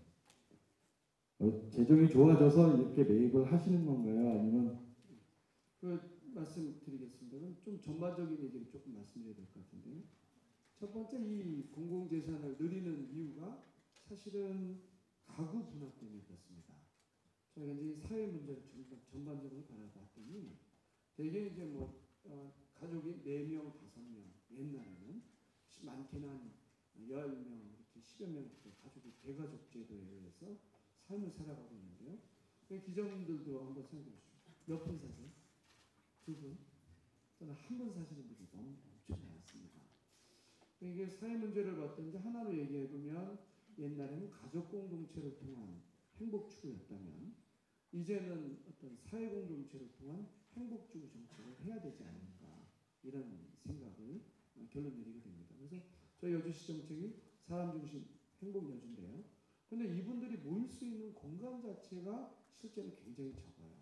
재정이 좋아져서 이렇게 매입을 하시는 건가요? 아니면 말씀드리겠습니다. 그럼 좀 전반적인 얘기를 조금 말씀드려야 될 것 같은데요. 첫 번째 이 공공재산을 늘리는 이유가 사실은 가구 분화 때문에 그렇습니다. 저희가 이제 사회 문제를 전반적으로 바라봤더니 대개 이제 가족이 4명, 5명 옛날에는 많게는 한 10명 이렇게 10여 명 가족이 대가족 제도에 의해서 삶을 살아가고 있는데요. 기자분들도 한번 생각해 보십시오. 몇 분 사세요? 2분? 저는 한 분 사시는 분이 너무 엄청 많습니다. 이게 사회 문제를 봤던지 하나로 얘기해 보면 옛날에는 가족 공동체를 통한 행복 추구였다면 이제는 어떤 사회 공동체를 통한 행복 추구 정책을 해야 되지 않을까 이런 생각을 결론 내리게 됩니다. 그래서 저희 여주시 정책이 사람 중심 행복 여주인데요. 근데 이분들이 모일 수 있는 공간 자체가 실제로 굉장히 적어요.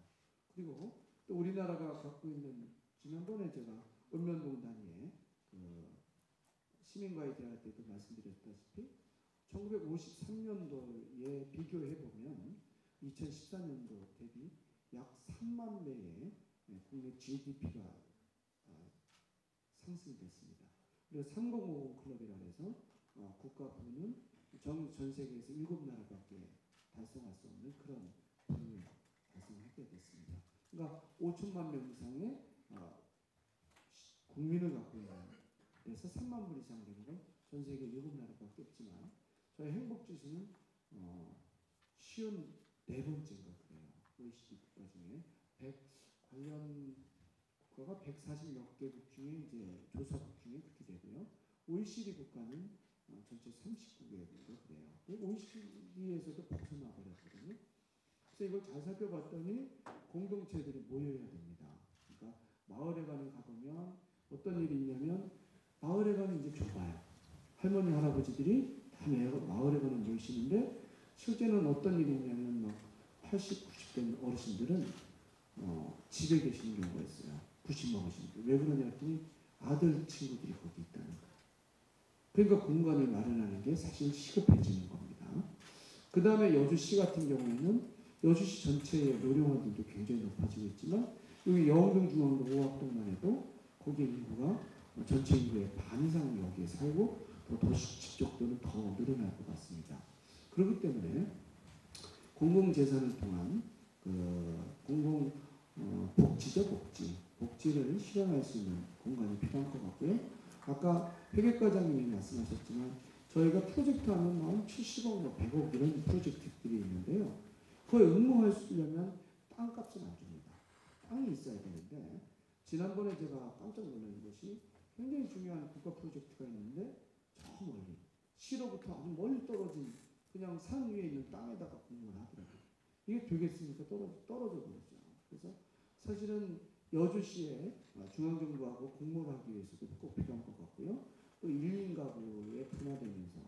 그리고 또 우리나라가 갖고 있는 지난번에 제가 읍면동 단위에 시민과의 대화 때도 말씀드렸다시피 1953년도에 비교해 보면 2014년도 대비 약 3만 배의 국내 GDP가 상승됐습니다. 그리고 3050 클럽이라 해서 국가부는 전 세계에서 7나라밖에 달성할 수 없는 그런 부를 달성하게 됐습니다. 그러니까 5천만 명 이상의 국민을 갖고 있는 데서 3만 불 이상 되는 건 전 세계 7나라밖에 없지만 저희 행복지수는 쉬운 4번째인가 그래요. OECD 국가 중에 관련 국가가 140몇 개국 중에 이제 조사국 중에 그렇게 되고요. OECD 국가는 전체 39개국인가 그래요. OECD에서도 벗어나 버렸거든요. 그래서 이걸 잘 살펴봤더니 공동체들이 모여야 됩니다. 그러니까 마을에 가보면 어떤 일이 있냐면 마을에 가면 이제 좁아요. 할머니 할아버지들이 다 마을에 가면 모이시는데 실제는 어떤 일이 있냐면 80, 90대 어르신들은 집에 계시는 경우가 있어요. 90 먹으신 분. 왜 그러냐 했더니 아들 친구들이 거기 있다는 거예요. 그러니까 공간을 마련하는 게 사실 시급해지는 겁니다. 그 다음에 여주시 같은 경우에는 여주시 전체의 노령화들도 굉장히 높아지고 있지만 여기 영흥동, 중앙동, 오학동만 해도 거기 인구가 전체 인구의 반 이상이 여기에 살고 또 도시 집적도는 더 늘어날 것 같습니다. 그렇기 때문에 공공재산을 통한 복지를 실현할 수 있는 공간이 필요한 것 같고요. 아까 회계과장님이 말씀하셨지만 저희가 프로젝트 하면 70억, 100억 이런 프로젝트들이 있는데요. 그걸 응모하려면 땅값은 안 줍니다. 땅이 있어야 되는데 지난번에 제가 깜짝 놀란 것이 굉장히 중요한 국가 프로젝트가 있는데 저 멀리 시로부터 아주 멀리 떨어진 그냥 산 위에 있는 땅에다가 공모를 하더라고요. 이게 되겠습니까? 떨어져 버렸죠. 그래서 사실은 여주시에 중앙정부하고 공모를 하기 위해서도 꼭 필요한 것 같고요. 또 1인 가구에 분화되면서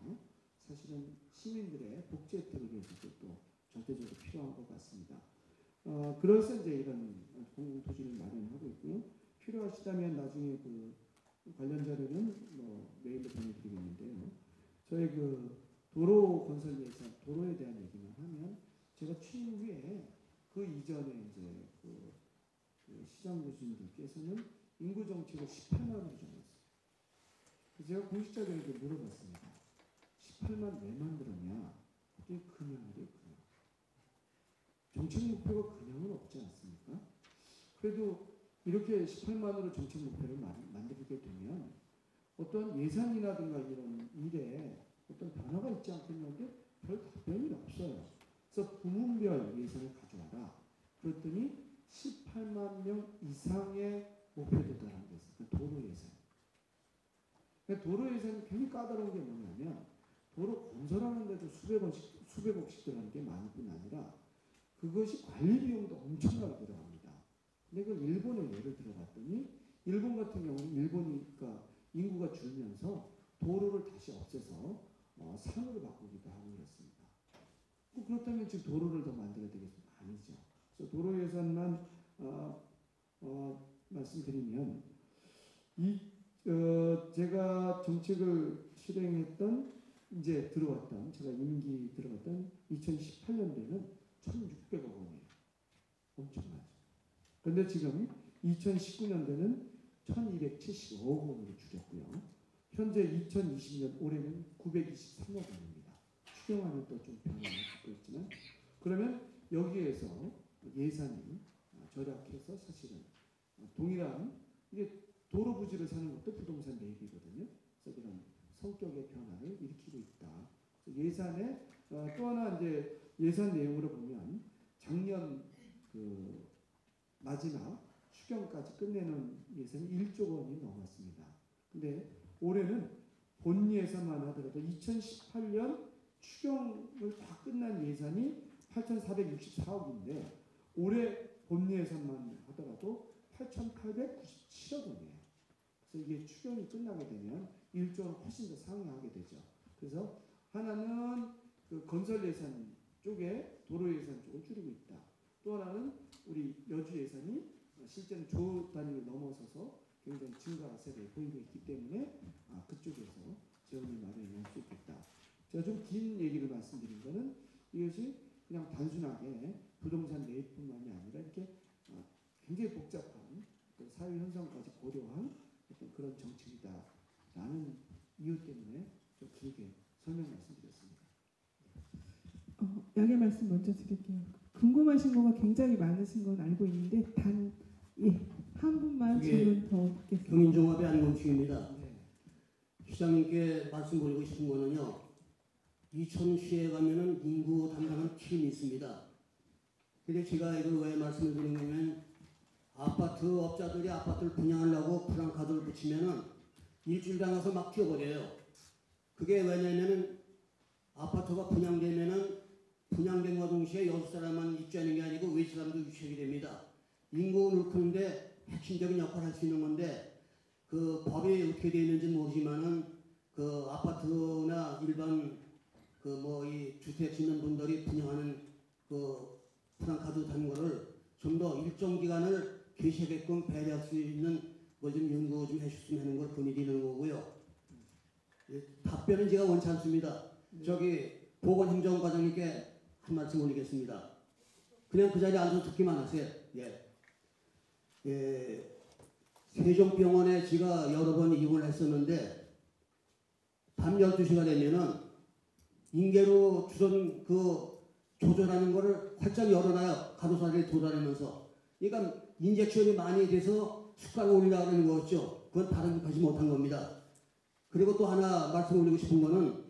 사실은 시민들의 복지 혜택을 위해서도 또 절대적으로 필요한 것 같습니다. 그래서 이제 이런 공공토지를 마련하고 있고요. 필요하시다면 나중에 그 관련 자료는 메일로 보내드리겠는데요. 저희 도로 건설 예산, 도로에 대한 얘기만 하면 제가 취임 후에 그 이전에 이제 시장 교수님들께서는 인구 정책을 18만으로 정했어요. 그래서 제가 공식 자료에도 물어봤습니다. 18만 왜 만들었냐? 그게 그냥이래요. 그냥. 정책 목표가 그냥은 없지 않습니까? 그래도 이렇게 18만으로 정책 목표를 만들게 되면 어떤 예산이라든가 이런 일에 어떤 변화가 있지 않겠는데 별 답변이 없어요. 그래서 부문별 예산을 가져와라. 그랬더니 18만 명 이상의 목표에 도달한 게 있어요. 그 도로 예산. 그러니까 도로 예산이 굉장히 까다로운 게 뭐냐면 도로 건설하는데도 수백억씩 들어가는 게 많을 아니라 그것이 관리 비용도 엄청나게 들어갑니다. 근데 그 일본의 예를 들어봤더니 일본 같은 경우는 일본이니까 인구가 줄면서 도로를 다시 없애서 산으로 바꾸기도 하고 그랬습니다. 그렇다면 지금 도로를 더 만들어야 되겠습니까? 아니죠. 그래서 도로 예산만 말씀드리면 제가 정책을 실행했던 이제 들어왔던 제가 임기 들어갔던 2018년도에는 1,600억 원이에요. 엄청나죠. 그런데 지금 2019년도에는 1,275억 원으로 줄였고요. 현재 2020년 올해는 923억 원입니다. 추경안은 또 좀 변화가 있고 있지만 그러면 여기에서 예산이 절약해서 사실은 동일한 이게 도로 부지를 사는 것도 부동산 매입이거든요. 그래서 그런 성격의 변화를 일으키고 있다. 예산에 또 하나 이제 예산 내용으로 보면 작년 그 마지막 추경까지 끝내는 예산이 1조 원이 넘었습니다. 근데 올해는 본 예산만 하더라도 2018년 추경을 다 끝난 예산이 8,464억인데 올해 본 예산만 하더라도 8,897억 원이에요. 그래서 이게 추경이 끝나게 되면 1조는 훨씬 더 상회하게 되죠. 그래서 하나는 그 건설 예산 쪽에 도로 예산 쪽을 줄이고 있다. 또 하나는 우리 여주 예산이 실제는 조 단위를 넘어서서 굉장히 증가세를 보이고 있기 때문에 그쪽에서 재원을 마련할 수 있겠다. 제가 좀 긴 얘기를 말씀드린 거는 이것이 그냥 단순하게 부동산 매입뿐만이 아니라 이렇게 굉장히 복잡한 사회 현상까지 고려한 어떤 그런 정책이다라는 이유 때문에 좀 길게 설명 말씀드렸습니다. 양해 말씀 먼저 드릴게요. 궁금하신 거가 굉장히 많으신 건 알고 있는데 한 분만 질문 더 듣겠습니다. 경인종합의 안건축입니다. 네. 시장님께 말씀드리고 싶은 거는요. 이천시에 가면은 인구 담당하는 팀이 있습니다. 근데 제가 이걸 왜 말씀을 드리냐면 아파트 업자들이 아파트를 분양하려고 프랑카드를 붙이면은 일주일 당해서 막 뛰어버려요. 그게 왜냐면은 아파트가 분양되면은 분양된과 동시에 여수 사람만 입주하는 게 아니고 외지 사람도 유치하게 됩니다. 인구를 크는데 핵심적인 역할을 할 수 있는 건데 그 법이 어떻게 되어 있는지 모르지만은 그 아파트나 일반 그 뭐 이 주택 짓는 분들이 분양하는 그 프랑카드 다는 거를 좀 더 일정 기간을 계시하게끔 배려할 수 있는 뭐 좀 연구 좀 해주셨으면 하는 걸 건의드리는 거고요. 답변은 제가 원치 않습니다. 저기 보건행정과장님께 한 말씀 올리겠습니다. 그냥 그 자리에 앉아서 듣기만 하세요. 세종병원에 제가 여러 번 입원을 했었는데 밤 12시가 되면은 인계로 주던 그 조절하는 거를 활짝 열어놔요. 간호사들이 도달하면서. 그러니까 인젝션이 많이 돼서 수가를 올리려고 하는 거였죠. 그건 다른 하지 못한 겁니다. 그리고 또 하나 말씀 올리고 싶은 거는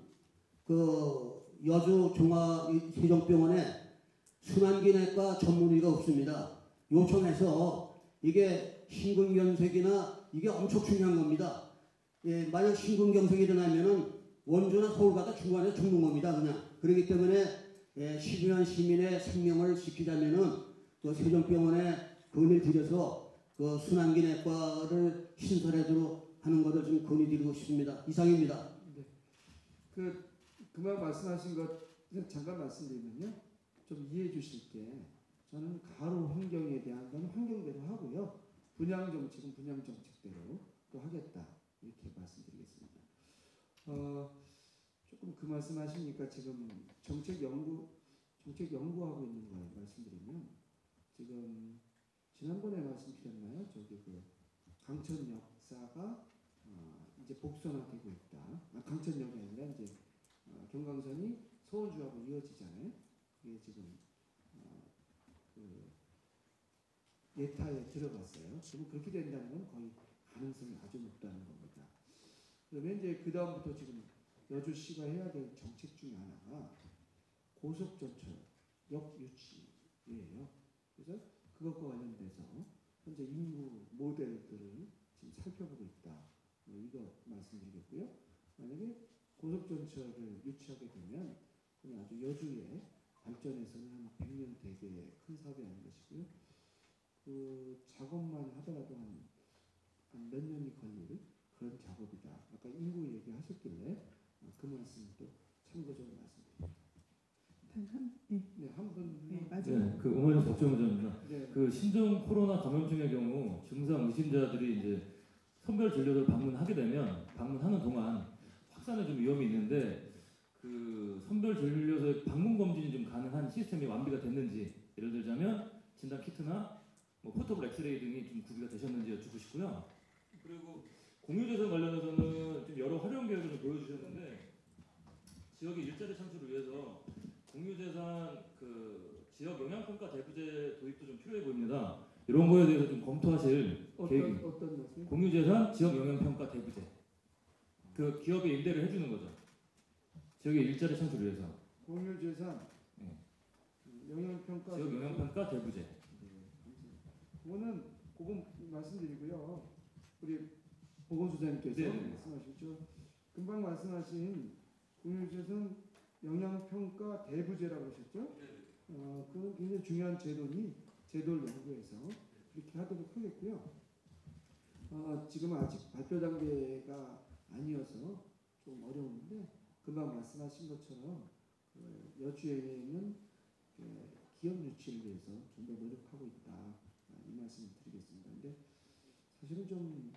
그 여주 세종병원에 순환기내과 전문의가 없습니다. 요청해서 이게 심근경색이나 이게 엄청 중요한 겁니다. 만약 심근경색이 일어나면은 원주나 서울 가다 중간에 죽는 겁니다. 그냥. 그렇기 때문에 12만 시민의 생명을 지키자면은 그 세종병원에 건의를 드려서 그 순환기내과를 신설하도록 하는 것을 좀 건의드리고 싶습니다. 이상입니다. 네. 그만 말씀하신 것 잠깐 말씀드리면요. 좀 이해해 주실 게 저는 가로 환경에 대한 건 환경대로 하고요. 분양 정책은 분양 정책대로 또 하겠다. 이렇게 말씀드리겠습니다. 조금 그 말씀하시니까 지금 정책 연구하고 있는 거 말씀드리면 지금 지난번에 말씀드렸나요? 저기 그 강천 역사가 이제 복선화되고 있다. 강천역이 아니라 이제 경강선이 서울주하고 이어지잖아요. 그게 지금 그 예타에 들어갔어요. 그럼 그렇게 된다는 건 거의 가능성이 아주 높다는 겁니다. 그러면 이제 그 다음부터 지금 여주시가 해야 될 정책 중에 하나가 고속전철역 유치예요. 그래서 그것과 관련돼서 현재 인구 모델들을 지금 살펴보고 있다. 이거 말씀드리겠고요. 만약에 고속전철을 유치하게 되면 그냥 아주 여주의 발전에서는 한 100년 대계의 큰 사업이 아닌 것이고요. 그 작업만 하더라도 한 몇 년이 걸릴 그런 작업이다. 아까 인구 얘기하셨길래 그 말씀을 또 참고적으로 말씀드립니다. 한 분. 네, 마지막. 네, 그 오마이뉴스 박정호입니다. 네. 그 신종 코로나 감염증의 경우 증상 의심자들이 이제 선별 진료를 방문하게 되면 방문하는 동안 확산의 좀 위험이 있는데 그 선별 진료소의 방문 검진이 좀 가능한 시스템이 완비가 됐는지 예를 들자면 진단 키트나 뭐 포터블 엑스레이 등이 좀 구비가 되셨는지 여쭙고 싶고요. 그리고 공유재산 관련해서는 좀 여러 활용 계획을 좀 보여주셨는데 지역의 일자리 창출을 위해서 공유재산 그 지역 영향평가 대부제 도입도 좀 필요해 보입니다. 이런 거에 대해서 좀 검토하실 계획이 어떤 말씀? 공유재산 지역 영향평가 대부제 그 기업에 임대를 해주는 거죠. 지역의 일자리 창출을 위해서 공유재산 네. 영향평가 지역 영향평가 대부제. 그거는 그건 말씀드리고요. 우리 보건소장님께서 네. 말씀하셨죠. 금방 말씀하신 공유재산 영향평가 대부제라고 하셨죠. 그건 굉장히 중요한 제도를 연구해서 그렇게 하도록 하겠고요. 지금 아직 발표 단계가 아니어서 좀 어려운데 금방 말씀하신 것처럼 여주에는 기업 유치를 위해서 좀 더 노력하고 있다. 이 말씀을 드리겠습니다. 근데 사실은 좀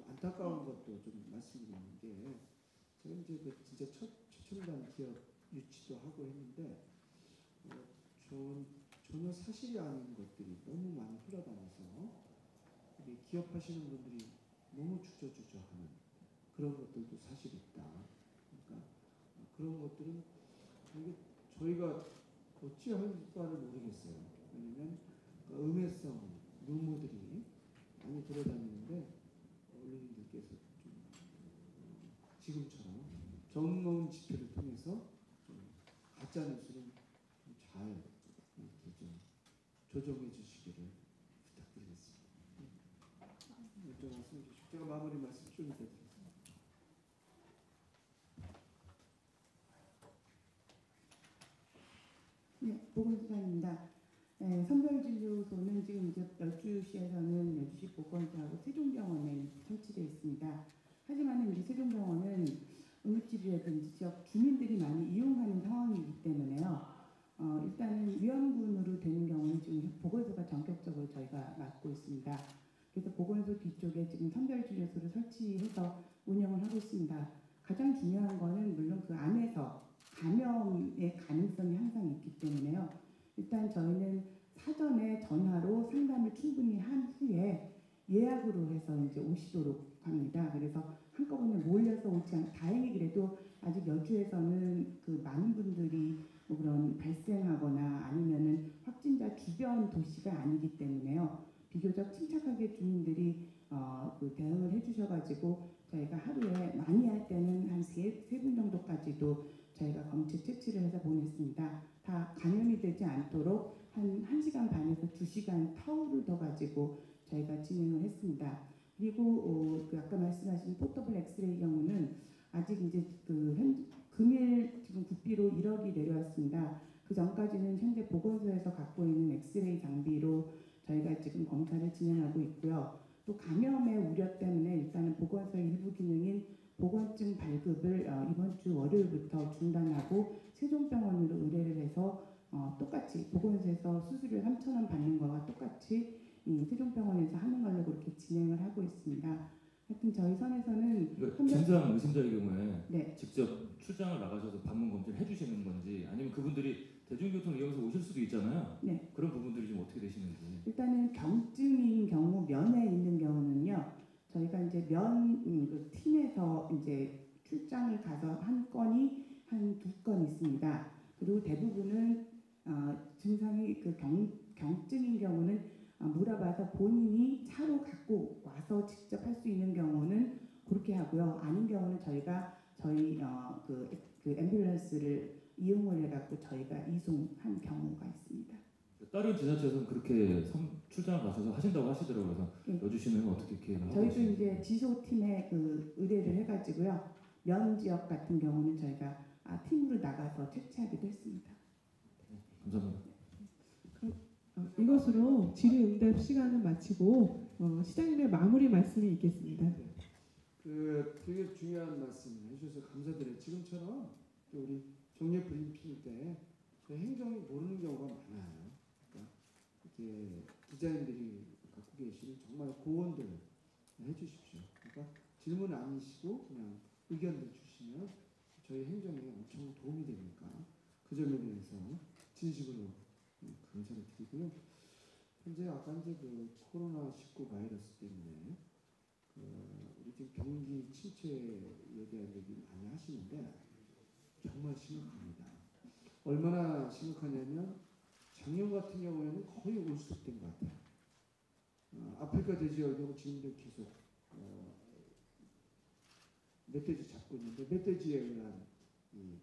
안타까운 것도 좀 말씀드리는 게 제가 이제 진짜 최첨단 기업 유치도 하고 했는데 전혀 사실이 아닌 것들이 너무 많이 흘러다녀서 우리 기업하시는 분들이 너무 주저주저하는 그런 것들도 사실 있다. 그러니까 그런 것들은 저희가 어찌할 바를 모르겠어요. 왜냐하면 음해성 루머들이 많이 돌아다니는데 언론인들께서 좀 지금처럼 정론 집회를 통해서 가짜 뉴스를 잘 이렇게 좀 조정해 주시기를 부탁드리겠습니다. 좀 말씀해 주시고 제가 마무리 말씀 좀 이따 드리겠습니다. 네, 보건소장입니다. 네, 선별진료소는 지금 이제 여주시에서는 여주시 보건소하고 세종병원에 설치되어 있습니다. 하지만 이제 세종병원은 응급실이라든지 지역 주민들이 많이 이용하는 상황이기 때문에요. 일단은 위험군으로 되는 경우는 지금 보건소가 전격적으로 저희가 맡고 있습니다. 그래서 보건소 뒤쪽에 지금 선별진료소를 설치해서 운영을 하고 있습니다. 가장 중요한 거는 물론 그 안에서 감염의 가능성이 항상 있기 때문에요. 일단 저희는 사전에 전화로 상담을 충분히 한 후에 예약으로 해서 이제 오시도록 합니다. 그래서 한꺼번에 몰려서 오지 않고 다행히 그래도 아직 여주에서는 그 많은 분들이 뭐 그런 발생하거나 아니면은 확진자 주변 도시가 아니기 때문에요. 비교적 침착하게 주민들이 그 대응을 해주셔가지고 저희가 하루에 많이 할 때는 한 세 분 정도까지도 저희가 검체 채취를 해서 보냈습니다. 다 감염이 되지 않도록 한 1시간 반에서 2시간 타울을 더 가지고 저희가 진행을 했습니다. 그리고 그 아까 말씀하신 포터블 엑스레이 경우는 아직 이제 금일 지금 국비로 1억이 내려왔습니다. 그 전까지는 현재 보건소에서 갖고 있는 엑스레이 장비로 저희가 지금 검사를 진행하고 있고요. 또 감염의 우려 때문에 일단은 보건소의 일부 기능인 보건증 발급을 이번 주 월요일부터 중단하고 세종병원으로 의뢰를 해서 똑같이 보건소에서 수수료 3,000원 받는 거와 똑같이 이 세종병원에서 하는 걸로 그렇게 진행을 하고 있습니다. 하여튼 저희 선에서는 증상 의심자의 경우에 네. 직접 출장을 나가셔서 방문 검진을 해주시는 건지 아니면 그분들이 대중교통을 이용해서 오실 수도 있잖아요. 네. 그런 부분들이 좀 어떻게 되시는지. 일단은 경증인 경우 면에 있는 경우는요. 저희가 이제 그 팀에서 이제 출장을 가서 한 건이 한 2건 있습니다. 그리고 대부분은 증상이 그 경증인 경우는 물어봐서 본인이 차로 갖고 와서 직접 할 수 있는 경우는 그렇게 하고요. 아닌 경우는 저희가 저희 그 앰뷸런스를 이용을 해갖고 저희가 이송한 경우가 있습니다. 다른 지자체에서는 그렇게 출장을 가셔서 하신다고 하시더라고요. 그래서 네. 여주시는 어떻게 계획을 하고 저희도 계신지. 이제 지소팀에 그 의뢰를 해가지고요. 면 지역 같은 경우는 저희가 팀으로 나가서 채취하기도 했습니다. 감사합니다. 이것으로 질의응답 시간을 마치고 시장님의 마무리 말씀이 있겠습니다. 그 되게 중요한 말씀 해주셔서 감사드려요. 지금처럼 또 우리 정례 브리핑 때 저희 행정이 모르는 경우가 많아요. 그러니까 이렇게 기자님들이 갖고 계시는 정말 고언들 해주십시오. 그러니까 질문 아니시고 그냥 의견들 주시면 저희 행정에 엄청 도움이 되니까 그 점에 대해서 진심으로 감사를 드리고요. 현재 아까 이제 그 코로나19 바이러스 때문에 우리 지금 경기 침체에 대한 얘기 많이 하시는데 정말 심각합니다. 얼마나 심각하냐면 작년 같은 경우에는 거의 올스톱된 것 같아요. 아프리카 돼지열병은 지금도 계속 멧돼지 잡고 있는데 멧돼지에 의한 이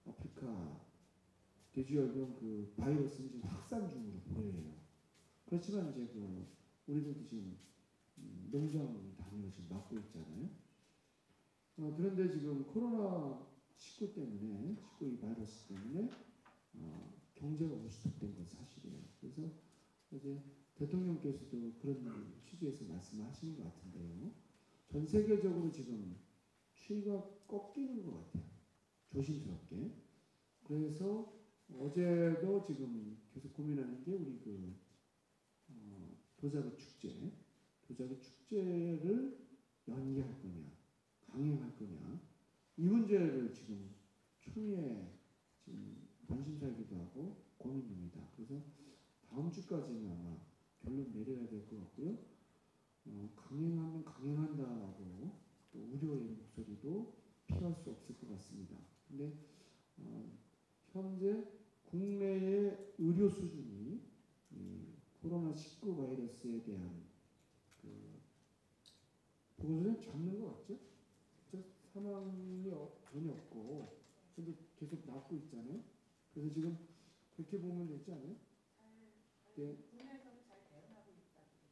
아프리카 돼지열병 그 바이러스는 지금 확산 중으로 보여요. 그렇지만 이제 그 우리들도 지금 농장 단위로 지금 막고 있잖아요. 그런데 지금 코로나19 때문에, 19이 바이러스 때문에 경제가 올스톱된 건 사실이에요. 그래서 어제 대통령께서도 그런 취지에서 말씀하시는 것 같은데요. 전 세계적으로 지금 추이가 꺾이는 것 같아요. 조심스럽게. 그래서 어제도 지금 계속 고민하는 게 우리 그 도자기 축제를 연기할 거냐, 강행할 거냐, 이 문제를 지금 초미에 지금 관심사이기도 하고 고민 중입니다. 그래서 다음 주까지는 아마 결론 내려야 될 것 같고요. 강행하면 강행한다고 또 우려의 목소리도 피할 수 없을 것 같습니다. 근데 현재 국내의 의료 수준이 코로나19 바이러스에 대한 보고서는 잡는 것 같죠? 사망이 전혀 없고 근데 계속 낫고 있잖아요. 그래서 지금 그렇게 보면 되지 않아요? 네.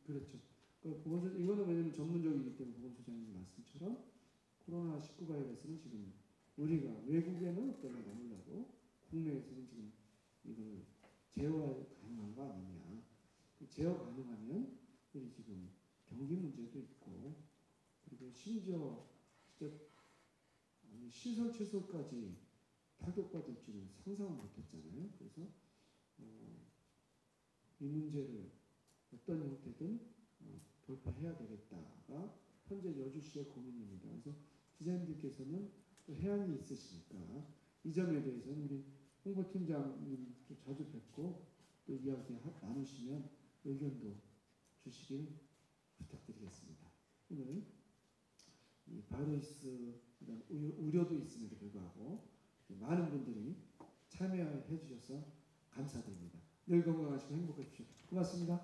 그렇죠. 보건소 이거는 왜냐면 전문적이기 때문에 보건소장님 말씀처럼 코로나19 바이러스는 지금 우리가 외국에는 어떤가 몰라도 국내에서는 지금 이걸 제어 가능한 거 아니냐. 제어 가능하면 우리 지금 경기 문제도 있고 그리고 심지어 진짜 시설 최소까지 타격받을 줄은 상상을 못했잖아요. 그래서 이 문제를 어떤 형태든 돌파해야 되겠다가 현재 여주시의 고민입니다. 그래서 기자님들께서는 또 해안이 있으시니까 이 점에 대해서는 우리 홍보팀장님도 자주 뵙고 또 이야기 나누시면 의견도 주시길 부탁드리겠습니다. 오늘 이 바이러스 우려도 있음에도 불구하고 많은 분들이 참여해 주셔서 감사드립니다. 늘 건강하시고 행복하십시오. 고맙습니다.